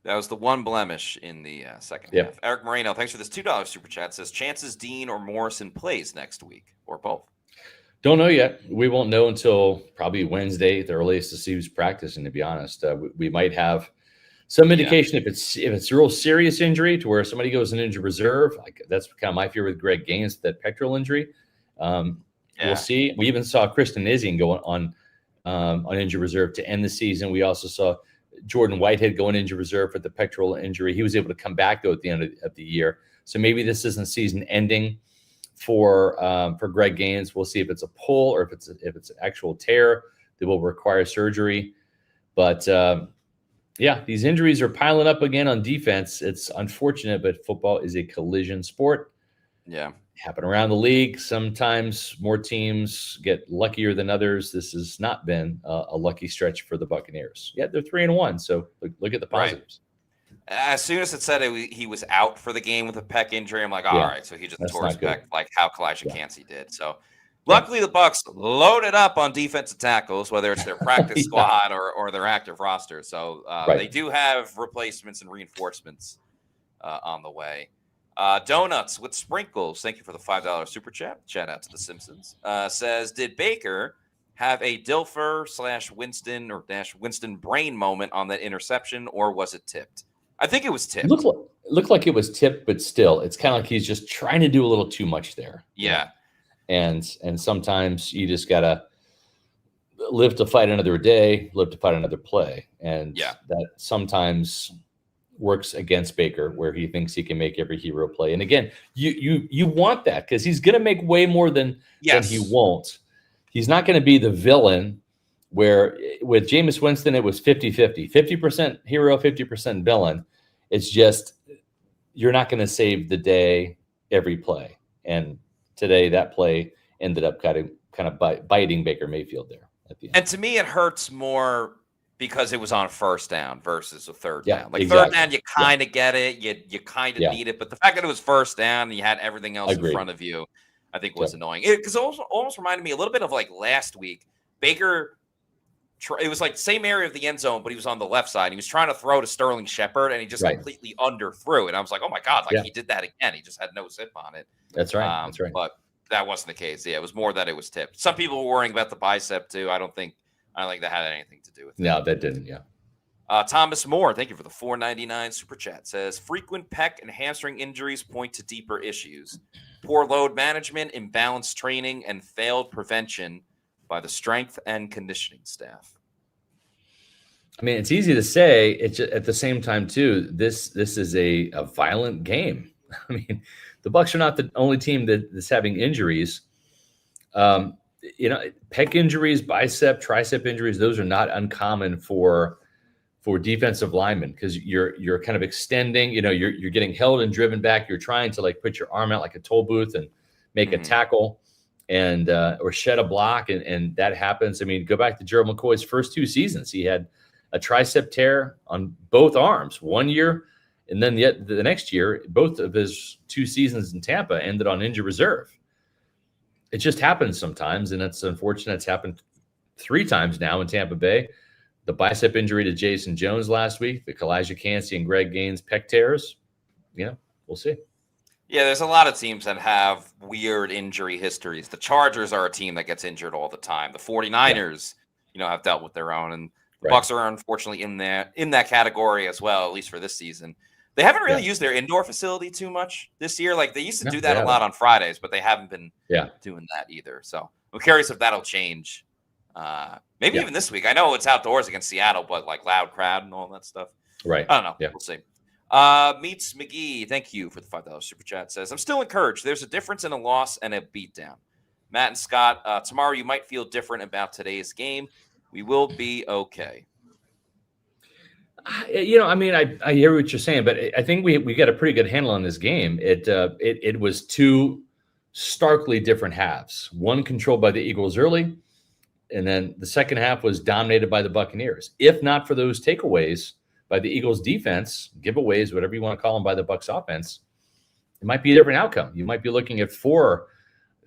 That was the one blemish in the second half. Eric Moreno, thanks for this $2 super chat. Says chances Dean or Morrison plays next week or both. Don't know yet. We won't know until probably Wednesday, the earliest, to see who's practicing. To be honest, we might have some indication if it's a real serious injury to where somebody goes in injured reserve. Like that's kind of my fear with Greg Gaines, that pectoral injury. We'll see. We even saw Kristen Izing go on injured reserve to end the season. We also saw Jordan Whitehead go on injured reserve for the pectoral injury. He was able to come back though at the end of the year. So maybe this isn't season ending for Greg Gaines. We'll see if it's a pull or if it's an actual tear that will require surgery. But these injuries are piling up again on defense. It's unfortunate, but football is a collision sport. Yeah. Happen around the league. Sometimes more teams get luckier than others. This has not been a lucky stretch for the Buccaneers. Yeah, they're 3-1. So look at the positives. Right. As soon as it said he was out for the game with a pec injury, I'm like, all right, so he just tore his pec like how Kalijah Kancey did. So luckily the Bucs loaded up on defensive tackles, whether it's their practice squad or their active roster. So they do have replacements and reinforcements on the way. Donuts with Sprinkles, thank you for the $5 super chat. Shout out to the Simpsons. Says, did Baker have a Dilfer/Winston brain moment on that interception, or was it tipped? I think it was tipped. Looked like it was tipped, but still, it's kind of like he's just trying to do a little too much there. Yeah. And sometimes you just got to live to fight another day, live to fight another play. And that sometimes works against Baker, where he thinks he can make every hero play. And again, you want that because he's going to make way more than he won't. He's not going to be the villain where with Jameis Winston, it was 50-50, 50% hero, 50% villain. It's just, you're not going to save the day every play. And today that play ended up kind of biting Baker Mayfield there at the end. And to me, it hurts more because it was on first down versus a third down. Like third down, you kind of get it. You kind of need it. But the fact that it was first down and you had everything else in front of you, I think was annoying. Because it almost reminded me a little bit of like last week. Baker, it was like same area of the end zone, but he was on the left side. He was trying to throw to Sterling Shepard, and he just completely underthrew. And I was like, oh my God, he did that again. He just had no zip on it. That's right. That's right. But that wasn't the case. Yeah, it was more that it was tipped. Some people were worrying about the bicep too. I don't think that had anything to do with it. No, that didn't. Yeah. Thomas Moore, thank you for the $4.99 super chat. Says frequent pec and hamstring injuries point to deeper issues: poor load management, imbalanced training, and failed prevention by the strength and conditioning staff. I mean, it's easy to say. It's just, at the same time too, this is a violent game. I mean, the Bucs are not the only team that's having injuries. Pec injuries, bicep, tricep injuries, those are not uncommon for defensive linemen because you're kind of extending, you're getting held and driven back. You're trying to like put your arm out like a toll booth and make a tackle and or shed a block. And that happens. I mean, go back to Gerald McCoy's first 2 seasons. He had a tricep tear on both arms 1 year. And then the next year, both of his 2 seasons in Tampa ended on injured reserve. It just happens sometimes, and it's unfortunate. It's happened 3 times now in Tampa Bay. The bicep injury to Jason Jones last week, the Kalijah Kancey and Greg Gaines pec tears. We'll see. Yeah, there's a lot of teams that have weird injury histories. The Chargers are a team that gets injured all the time. The 49ers, have dealt with their own, and the Bucs are unfortunately in that category as well, at least for this season. They haven't really used their indoor facility too much this year. Like they used to do that a lot on Fridays, but they haven't been doing that either. So I'm curious if that'll change. Maybe even this week. I know it's outdoors against Seattle, but like loud crowd and all that stuff. Right. I don't know. Yeah. We'll see. Meets McGee, thank you for the $5 super chat. Says, I'm still encouraged. There's a difference in a loss and a beatdown. Matt and Scott, tomorrow you might feel different about today's game. We will be okay. I hear what you're saying, but I think we got a pretty good handle on this game. It was 2 starkly different halves. One controlled by the Eagles early, and then the second half was dominated by the Buccaneers. If not for those takeaways by the Eagles defense, giveaways, whatever you want to call them, by the Bucs offense, it might be a different outcome. You might be looking at 4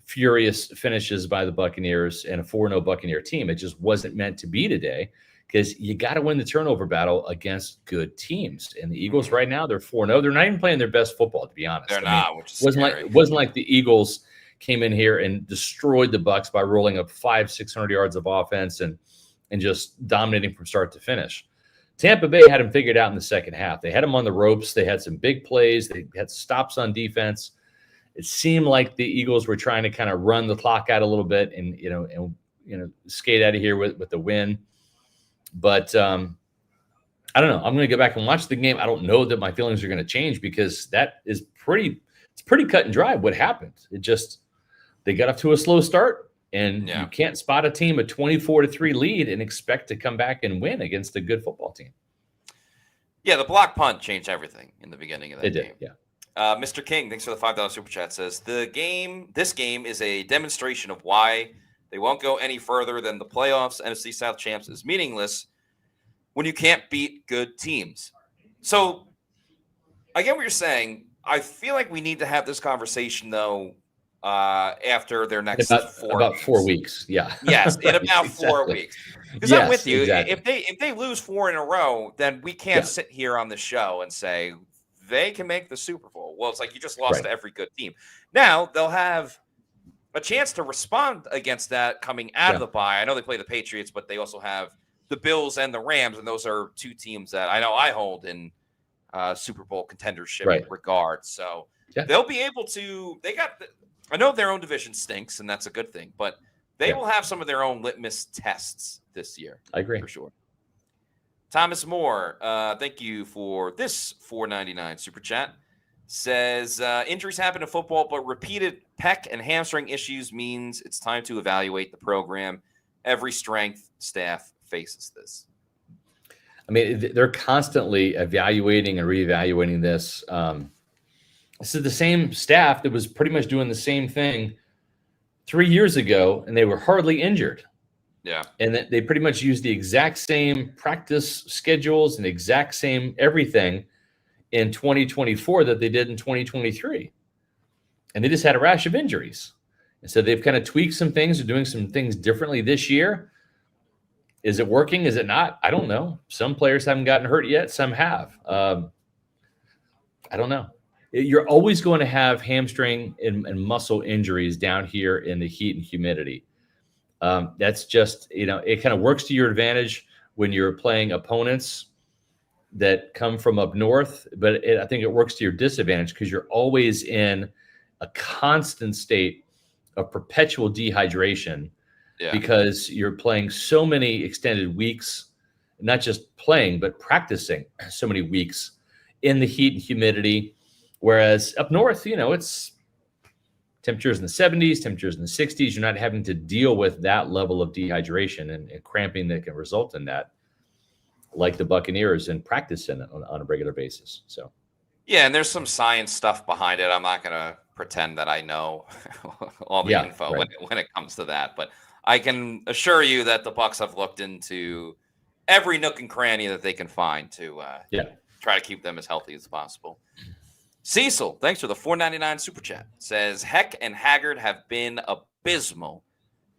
furious finishes by the Buccaneers and a 4-0 Buccaneer team. It just wasn't meant to be today. Because you got to win the turnover battle against good teams. And the Eagles right now, they're 4-0. They're not even playing their best football, to be honest. They're not, which is it wasn't like the Eagles came in here and destroyed the Bucs by rolling up 500-600 yards of offense and just dominating from start to finish. Tampa Bay had him figured out in the second half. They had him on the ropes. They had some big plays. They had stops on defense. It seemed like the Eagles were trying to kind of run the clock out a little bit and skate out of here with the win. But I don't know. I'm going to go back and watch the game. I don't know that my feelings are going to change because that is pretty cut and dry what happened. They got off to a slow start, and you can't spot a team a 24-3 lead and expect to come back and win against a good football team. Yeah, the block punt changed everything in the beginning of that game. Did, yeah. Mr. King, thanks for the $5 super chat, says this game is a demonstration of why they won't go any further than the playoffs. NFC South champs is meaningless when you can't beat good teams. So I get what you're saying. I feel like we need to have this conversation though after their next about 4 weeks. Yeah. Yes, in about 4 weeks. Because I'm with you. Exactly. If they lose 4 in a row, then we can't sit here on the show and say they can make the Super Bowl. Well, it's like you just lost to every good team. Now they'll have a chance to respond against that coming out of the bye. I know they play the Patriots, but they also have the Bills and the Rams, and those are two teams that I know I hold in Super Bowl contendership regard. So they'll be able to. I know their own division stinks, and that's a good thing, but they will have some of their own litmus tests this year. I agree for sure. Thomas Moore, thank you for this $4.99 super chat. Says injuries happen in football, but repeated pec and hamstring issues means it's time to evaluate the program. Every strength staff faces this. I mean, they're constantly evaluating and reevaluating this. This is the same staff that was pretty much doing the same thing 3 years ago, and they were hardly injured. Yeah. And they pretty much used the exact same practice schedules and exact same everything in 2024 that they did in 2023. And they just had a rash of injuries. And so they've kind of tweaked some things. They're doing some things differently this year. Is it working? Is it not? I don't know. Some players haven't gotten hurt yet. Some have. I don't know. You're always going to have hamstring and muscle injuries down here in the heat and humidity. That's just, it kind of works to your advantage when you're playing opponents that come from up north, but I think it works to your disadvantage because you're always in a constant state of perpetual dehydration because you're playing so many extended weeks, not just playing, but practicing so many weeks in the heat and humidity. Whereas up north, it's temperatures in the 70s, temperatures in the 60s. You're not having to deal with that level of dehydration and cramping that can result in that, like the Buccaneers and practice in on a regular basis. So, yeah, and there's some science stuff behind it. I'm not going to pretend that I know all the info when it comes to that, but I can assure you that the Bucs have looked into every nook and cranny that they can find to try to keep them as healthy as possible. Cecil, thanks for the $4.99 super chat. Says Heck and Haggard have been abysmal.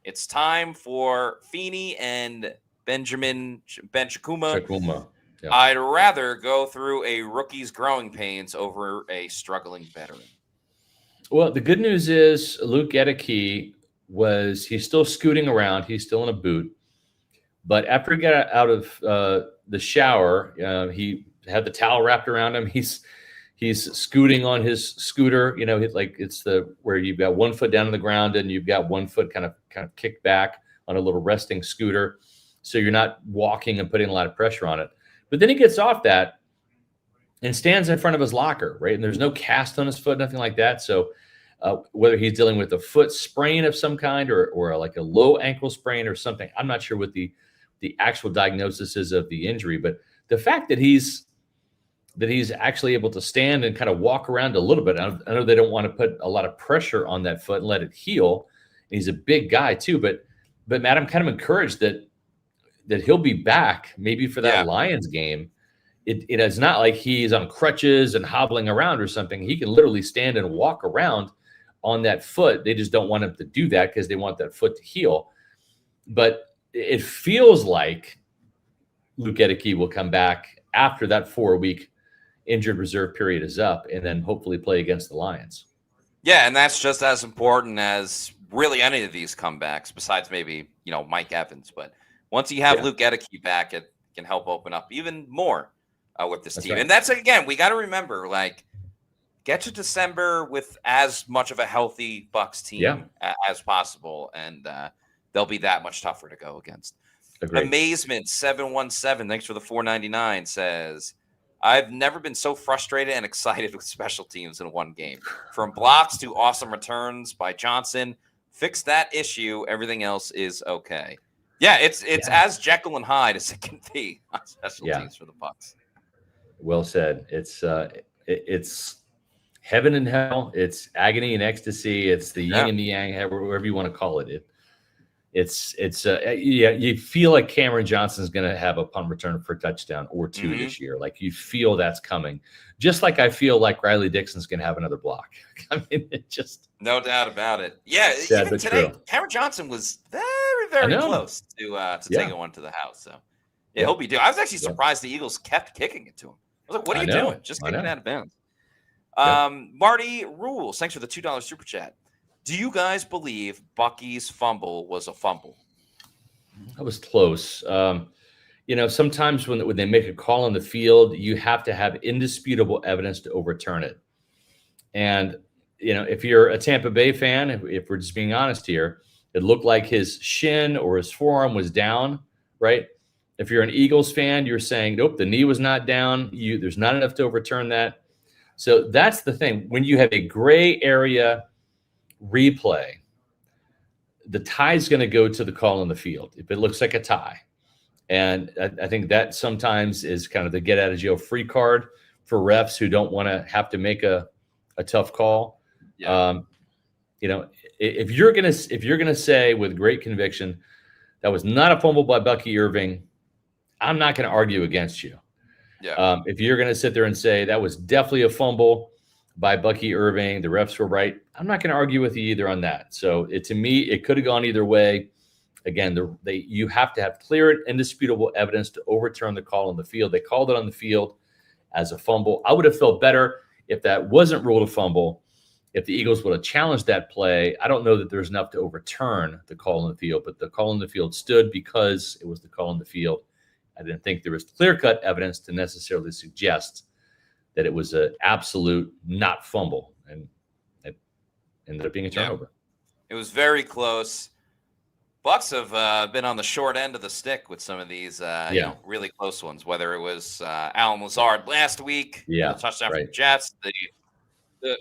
It's time for Feeney and Ben Chakuma. Yeah. I'd rather go through a rookie's growing pains over a struggling veteran. Well, the good news is Luke Edeke he's still scooting around. He's still in a boot. But after he got out of the shower, he had the towel wrapped around him. He's scooting on his scooter, it's where you've got 1 foot down on the ground and you've got 1 foot kind of kicked back on a little resting scooter. So you're not walking and putting a lot of pressure on it. But then he gets off that and stands in front of his locker, right? And there's no cast on his foot, nothing like that. So whether he's dealing with a foot sprain of some kind or like a low ankle sprain or something, I'm not sure what the actual diagnosis is of the injury. But the fact that he's actually able to stand and kind of walk around a little bit. I know they don't want to put a lot of pressure on that foot and let it heal. And he's a big guy too, but Matt, I'm kind of encouraged that he'll be back maybe for that Lions game. It is not like he's on crutches and hobbling around or something. He can literally stand and walk around on that foot. They just don't want him to do that because they want that foot to heal. But it feels like Luke Edeke will come back after that 4-week injured reserve period is up and then hopefully play against the Lions. Yeah, and that's just as important as really any of these comebacks, besides maybe, Mike Evans. But once you have Luke Gedeke back, it can help open up even more with this team. Right. And that's, again, we got to remember, get to December with as much of a healthy Bucs team as possible, and they'll be that much tougher to go against. Agreed. Amazement 717, thanks for the $4.99, says, I've never been so frustrated and excited with special teams in one game. From blocks to awesome returns by Johnson, fix that issue. Everything else is okay. Yeah, it's as Jekyll and Hyde as it can be on special teams for the Bucs. Well said. It's heaven and hell. It's agony and ecstasy. It's the yin and the yang, whatever you want to call it. You feel like Cameron Johnson's going to have a punt return for a touchdown or two this year. Like, you feel that's coming. Just like I feel like Riley Dixon's going to have another block. I mean, it just no doubt about it. Yeah, even today, Cameron Johnson was very, very close to taking one to the house. So he'll be due. I was actually surprised the Eagles kept kicking it to him. I was like, "What are you doing? Just kicking it out of bounds." Marty Rules, thanks for the $2 super chat. Do you guys believe Bucky's fumble was a fumble? That was close. Sometimes when they make a call on the field, you have to have indisputable evidence to overturn it. And, if you're a Tampa Bay fan, if we're just being honest here, it looked like his shin or his forearm was down, right? If you're an Eagles fan, you're saying, nope, the knee was not down. There's not enough to overturn that. So that's the thing. When you have a gray area replay, the tie is going to go to the call on the field if it looks like a tie. And I think that sometimes is kind of the get out of jail free card for refs who don't want to have to make a tough call. If you're gonna say with great conviction that was not a fumble by Bucky Irving, I'm not going to argue against you. If you're going to sit there and say that was definitely a fumble by Bucky Irving, the refs were right, I'm not going to argue with you either on that. So to me, it could have gone either way. Again, you have to have clear and indisputable evidence to overturn the call on the field. They called it on the field as a fumble. I would have felt better if that wasn't ruled a fumble, if the Eagles would have challenged that play. I don't know that there's enough to overturn the call on the field, but the call on the field stood because it was the call on the field. I didn't think there was clear-cut evidence to necessarily suggest that it was an absolute not fumble, and it ended up being a turnover. It was very close. Bucs have been on the short end of the stick with some of these really close ones, whether it was Alan Lazard last week, the touchdown for the Jets, the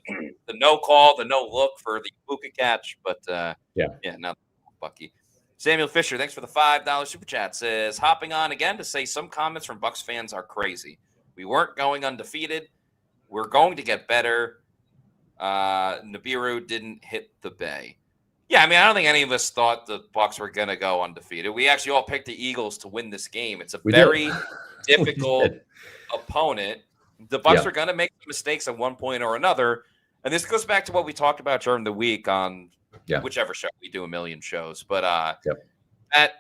no call, the no look for the Buka catch, but now Bucky. Samuel Fisher, thanks for the $5 super chat, says, hopping on again to say some comments from Bucs fans are crazy. We weren't going undefeated. We're going to get better. Nibiru didn't hit the bay. Yeah, I mean, I don't think any of us thought the Bucs were going to go undefeated. We actually all picked the Eagles to win this game. It's a very difficult opponent. The Bucs are going to make mistakes at one point or another. And this goes back to what we talked about during the week on whichever show. We do a million shows. But at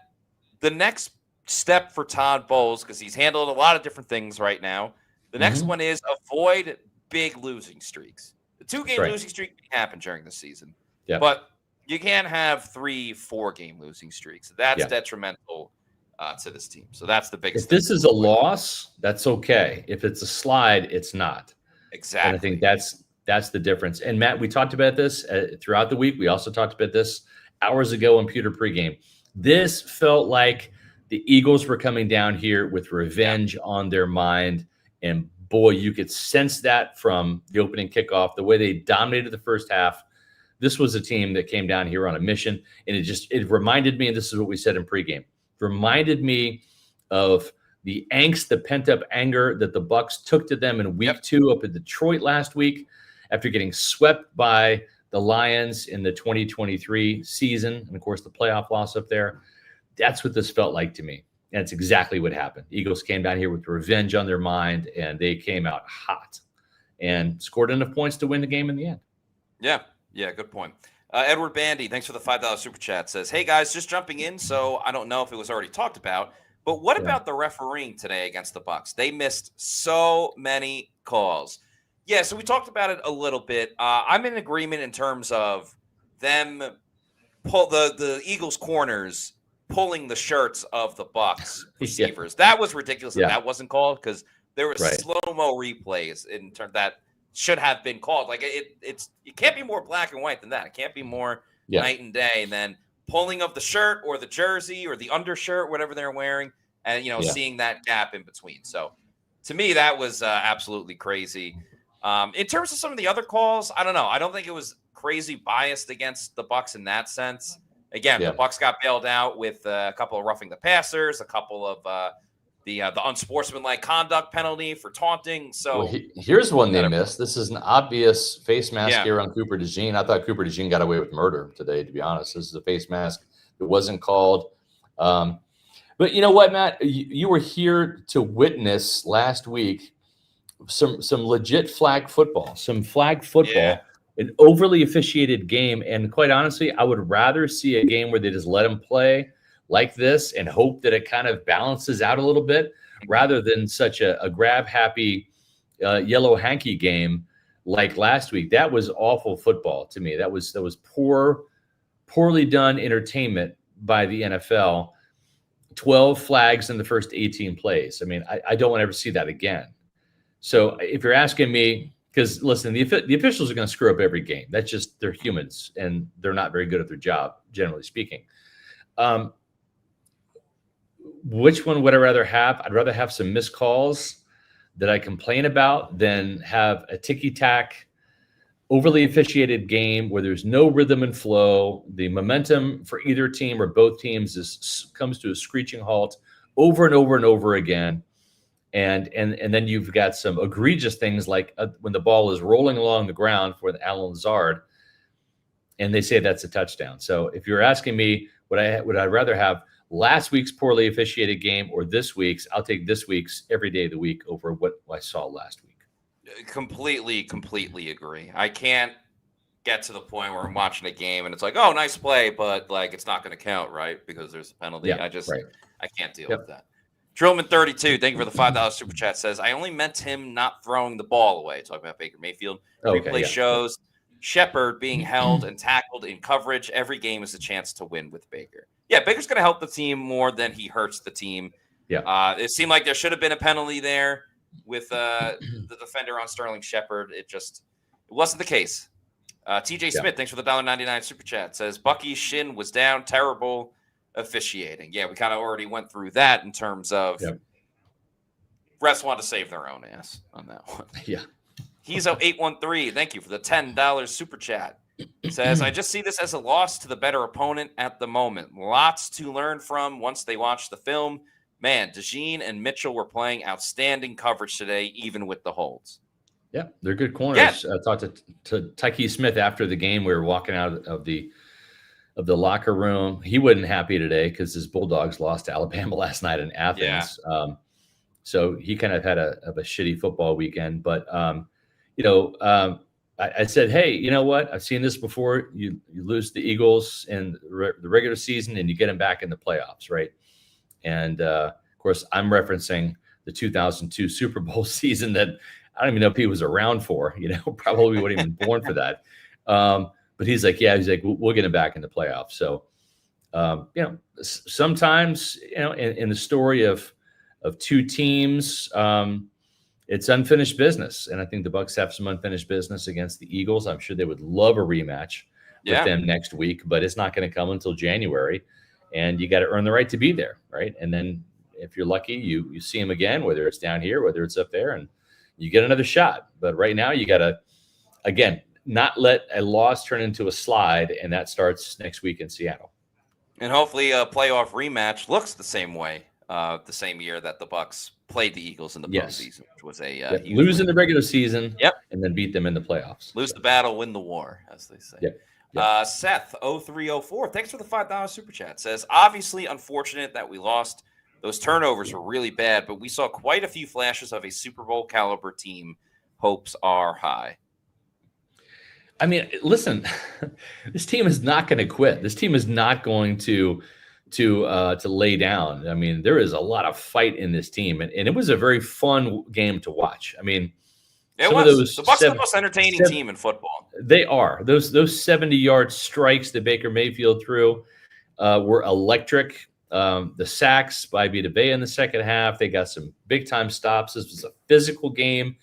the next step for Todd Bowles, because he's handled a lot of different things right now, the next one is avoid big losing streaks. The 2-game losing streak can happen during the season. But you can't have 3-4 game losing streaks. That's detrimental to this team. So that's the biggest. If this is a loss, that's okay. If it's a slide, it's not. Exactly. And I think that's the difference. And Matt, we talked about this throughout the week. We also talked about this hours ago on Pewter pregame. This felt like the Eagles were coming down here with revenge on their mind. And boy, you could sense that from the opening kickoff, the way they dominated the first half. This was a team that came down here on a mission. And it reminded me, and this is what we said in pregame, reminded me of the angst, the pent-up anger that the Bucs took to them in week 2 up in Detroit last week after getting swept by the Lions in the 2023 season. And, of course, the playoff loss up there. That's what this felt like to me. And it's exactly what happened. Eagles came down here with revenge on their mind, and they came out hot and scored enough points to win the game in the end. Yeah, good point. Edward Bandy, thanks for the $5 super chat, says, hey, guys, just jumping in, so I don't know if it was already talked about, but what about the refereeing today against the Bucs? They missed so many calls. Yeah, so we talked about it a little bit. I'm in agreement in terms of them pull the Eagles corners pulling the shirts of the Bucs receivers. That was ridiculous that wasn't called, because there were slow-mo replays in turn that should have been called. Like it can't be more black and white than that. It can't be more night and day than pulling of the shirt or the jersey or the undershirt, whatever they're wearing, and seeing that gap in between. So to me, that was absolutely crazy. In terms of some of the other calls, I don't know. I don't think it was crazy biased against the Bucs in that sense. Again, the Bucs got bailed out with a couple of roughing the passers, a couple of the unsportsmanlike conduct penalty for taunting. So here's one they missed. This is an obvious face mask here on Cooper DeJean. I thought Cooper DeJean got away with murder today, to be honest. This is a face mask. It wasn't called. But you know what, Matt? You were here to witness last week some legit flag football, an overly officiated game. And quite honestly, I would rather see a game where they just let them play like this and hope that it kind of balances out a little bit, rather than such a grab happy yellow hanky game like last week. That was awful football to me. That was poorly done entertainment by the NFL. 12 flags in the first 18 plays. I mean, I don't want to ever see that again. So if you're asking me, because listen, the officials are going to screw up every game. That's just, they're humans and they're not very good at their job, generally speaking. Which one would I rather have? I'd rather have some missed calls that I complain about than have a ticky-tack, overly officiated game where there's no rhythm and flow. The momentum for either team or both teams comes to a screeching halt over and over and over again. And then you've got some egregious things like when the ball is rolling along the ground for the Alan Lazard, and they say that's a touchdown. So if you're asking me, would I rather have last week's poorly officiated game or this week's? I'll take this week's every day of the week over what I saw last week. Completely agree. I can't get to the point where I'm watching a game and it's like, oh, nice play, but like it's not going to count, right? Because there's a penalty. I can't deal with that. Drillman32, thank you for the $5 super chat, says, I only meant him not throwing the ball away. Talking about Baker Mayfield. Replay shows Shepard being held and tackled in coverage. Every game is a chance to win with Baker. Yeah, Baker's going to help the team more than he hurts the team. It seemed like there should have been a penalty there with the defender on Sterling Shepard. It wasn't the case. TJ Smith, thanks for the $1.99 super chat, says, Bucky's shin was down, terrible officiating. Yeah, we kind of already went through that in terms of refs want to save their own ass on that one. He's 813. Thank you for the $10 super chat. Says, I just see this as a loss to the better opponent at the moment. Lots to learn from once they watch the film. Man, DeJean and Mitchell were playing outstanding coverage today, even with the holds. Yeah, they're good corners. I talked to Tyke Smith after the game. We were walking out of the locker room. He wasn't happy today because his Bulldogs lost to Alabama last night in Athens. So he kind of had a shitty football weekend. But I said, hey, you know what? I've seen this before. You lose the Eagles in the regular season and you get them back in the playoffs, right? And of course, I'm referencing the 2002 Super Bowl season that I don't even know if he was around for. Probably wouldn't even born for that. But he's like, we'll get him back in the playoffs. So, sometimes, in the story of two teams, it's unfinished business. And I think the Bucs have some unfinished business against the Eagles. I'm sure they would love a rematch with them next week, but it's not going to come until January. And you got to earn the right to be there, right? And then if you're lucky, you see them again, whether it's down here, whether it's up there, and you get another shot. But right now, you got to, again, not let a loss turn into a slide, and that starts next week in Seattle. And hopefully a playoff rematch looks the same way, the same year that the Bucs played the Eagles in the postseason, which was a lose in the regular season, and then beat them in the playoffs. Lose the battle, win the war, as they say. Seth 0304, thanks for the $5 super chat, says, obviously unfortunate that we lost. Those turnovers were really bad, but we saw quite a few flashes of a Super Bowl caliber team. Hopes are high. I mean, listen, this team is not going to quit. This team is not going to lay down. I mean, there is a lot of fight in this team, and it was a very fun game to watch. I mean, It was. The Bucs are the most entertaining team in football. They are. Those 70-yard strikes that Baker Mayfield threw were electric. The sacks by Vita Vea in the second half. They got some big-time stops. This was a physical game.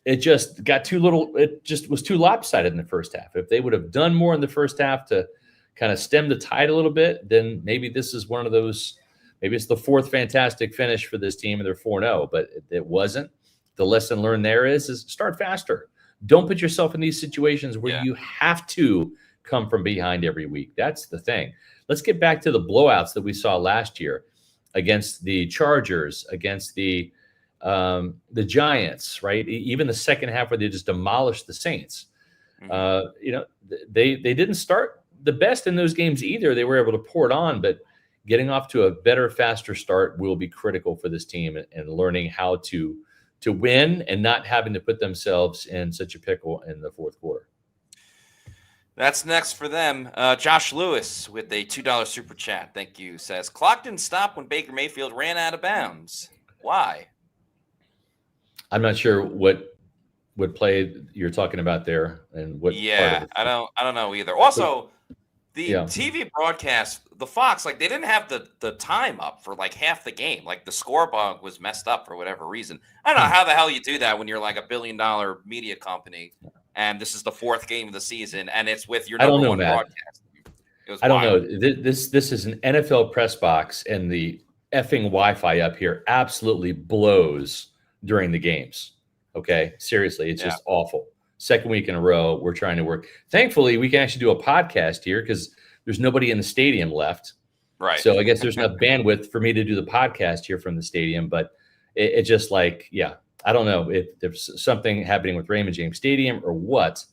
It just got too little. It just was too lopsided in the first half. If they would have done more in the first half to kind of stem the tide a little bit, then maybe this is one of those. Maybe it's the fourth fantastic finish for this team, and they're 4-0, but it wasn't. The lesson learned there is start faster. Don't put yourself in these situations where you have to come from behind every week. That's the thing. Let's get back to the blowouts that we saw last year against the Chargers, against the Giants, right? Even the second half where they just demolished the Saints. They didn't start the best in those games either. They were able to pour it on, but getting off to a better, faster start will be critical for this team and learning how to win and not having to put themselves in such a pickle in the fourth quarter. That's next for them. Josh Lewis with a $2 super chat. Thank you. Says, clock didn't stop when Baker Mayfield ran out of bounds. Why? I'm not sure what play you're talking about there and what. Yeah, I don't know either. Also, the TV broadcast, the Fox, like they didn't have the time up for like half the game. Like the score bug was messed up for whatever reason. I don't know how the hell you do that when you're like $1 billion media company and this is the fourth game of the season and it's with your number one broadcast. I don't know. This is an NFL press box and the effing Wi-Fi up here absolutely blows during the games. Okay, seriously, it's just awful. Second week in a row, we're trying to work. Thankfully, we can actually do a podcast here because there's nobody in the stadium left. Right. So I guess there's enough bandwidth for me to do the podcast here from the stadium. But it just like, I don't know if there's something happening with Raymond James Stadium or what.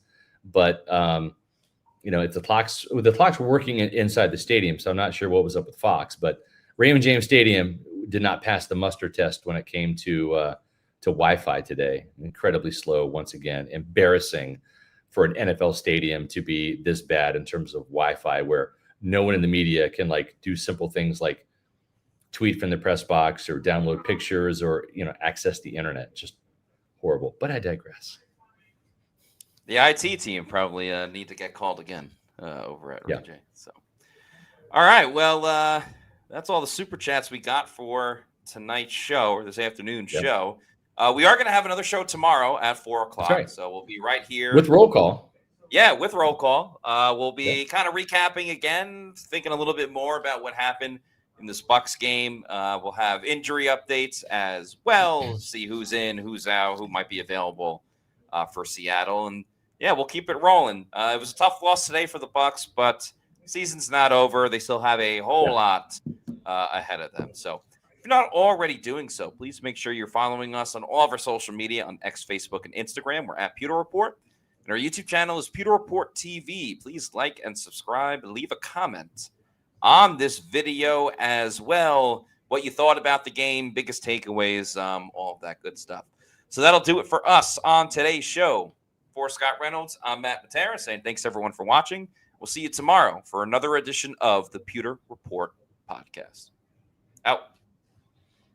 But if the clocks were working inside the stadium, so I'm not sure what was up with Fox. But Raymond James Stadium did not pass the muster test when it came to Wi-Fi today. Incredibly slow once again. Embarrassing for an NFL stadium to be this bad in terms of Wi-Fi, where no one in the media can like do simple things like tweet from the press box or download pictures or access the internet. Just horrible. But I digress. The IT team probably need to get called again over at RJ. So, all right. Well, that's all the super chats we got for tonight's show or this afternoon's show. We are going to have another show tomorrow at 4:00. Right. So we'll be right here with roll call. Yeah, with roll call. We'll be kind of recapping again, thinking a little bit more about what happened in this Bucs game. We'll have injury updates as well, see who's in, who's out, who might be available for Seattle. And we'll keep it rolling. It was a tough loss today for the Bucs, but season's not over. They still have a whole lot ahead of them. So if you're not already doing so, please make sure you're following us on all of our social media on X, Facebook, and Instagram. We're at Pewter Report. And our YouTube channel is Pewter Report TV. Please like and subscribe. Leave a comment on this video as well. What you thought about the game, biggest takeaways, all of that good stuff. So that'll do it for us on today's show. For Scott Reynolds, I'm Matt Matera saying thanks everyone for watching. We'll see you tomorrow for another edition of the Pewter Report podcast. Out.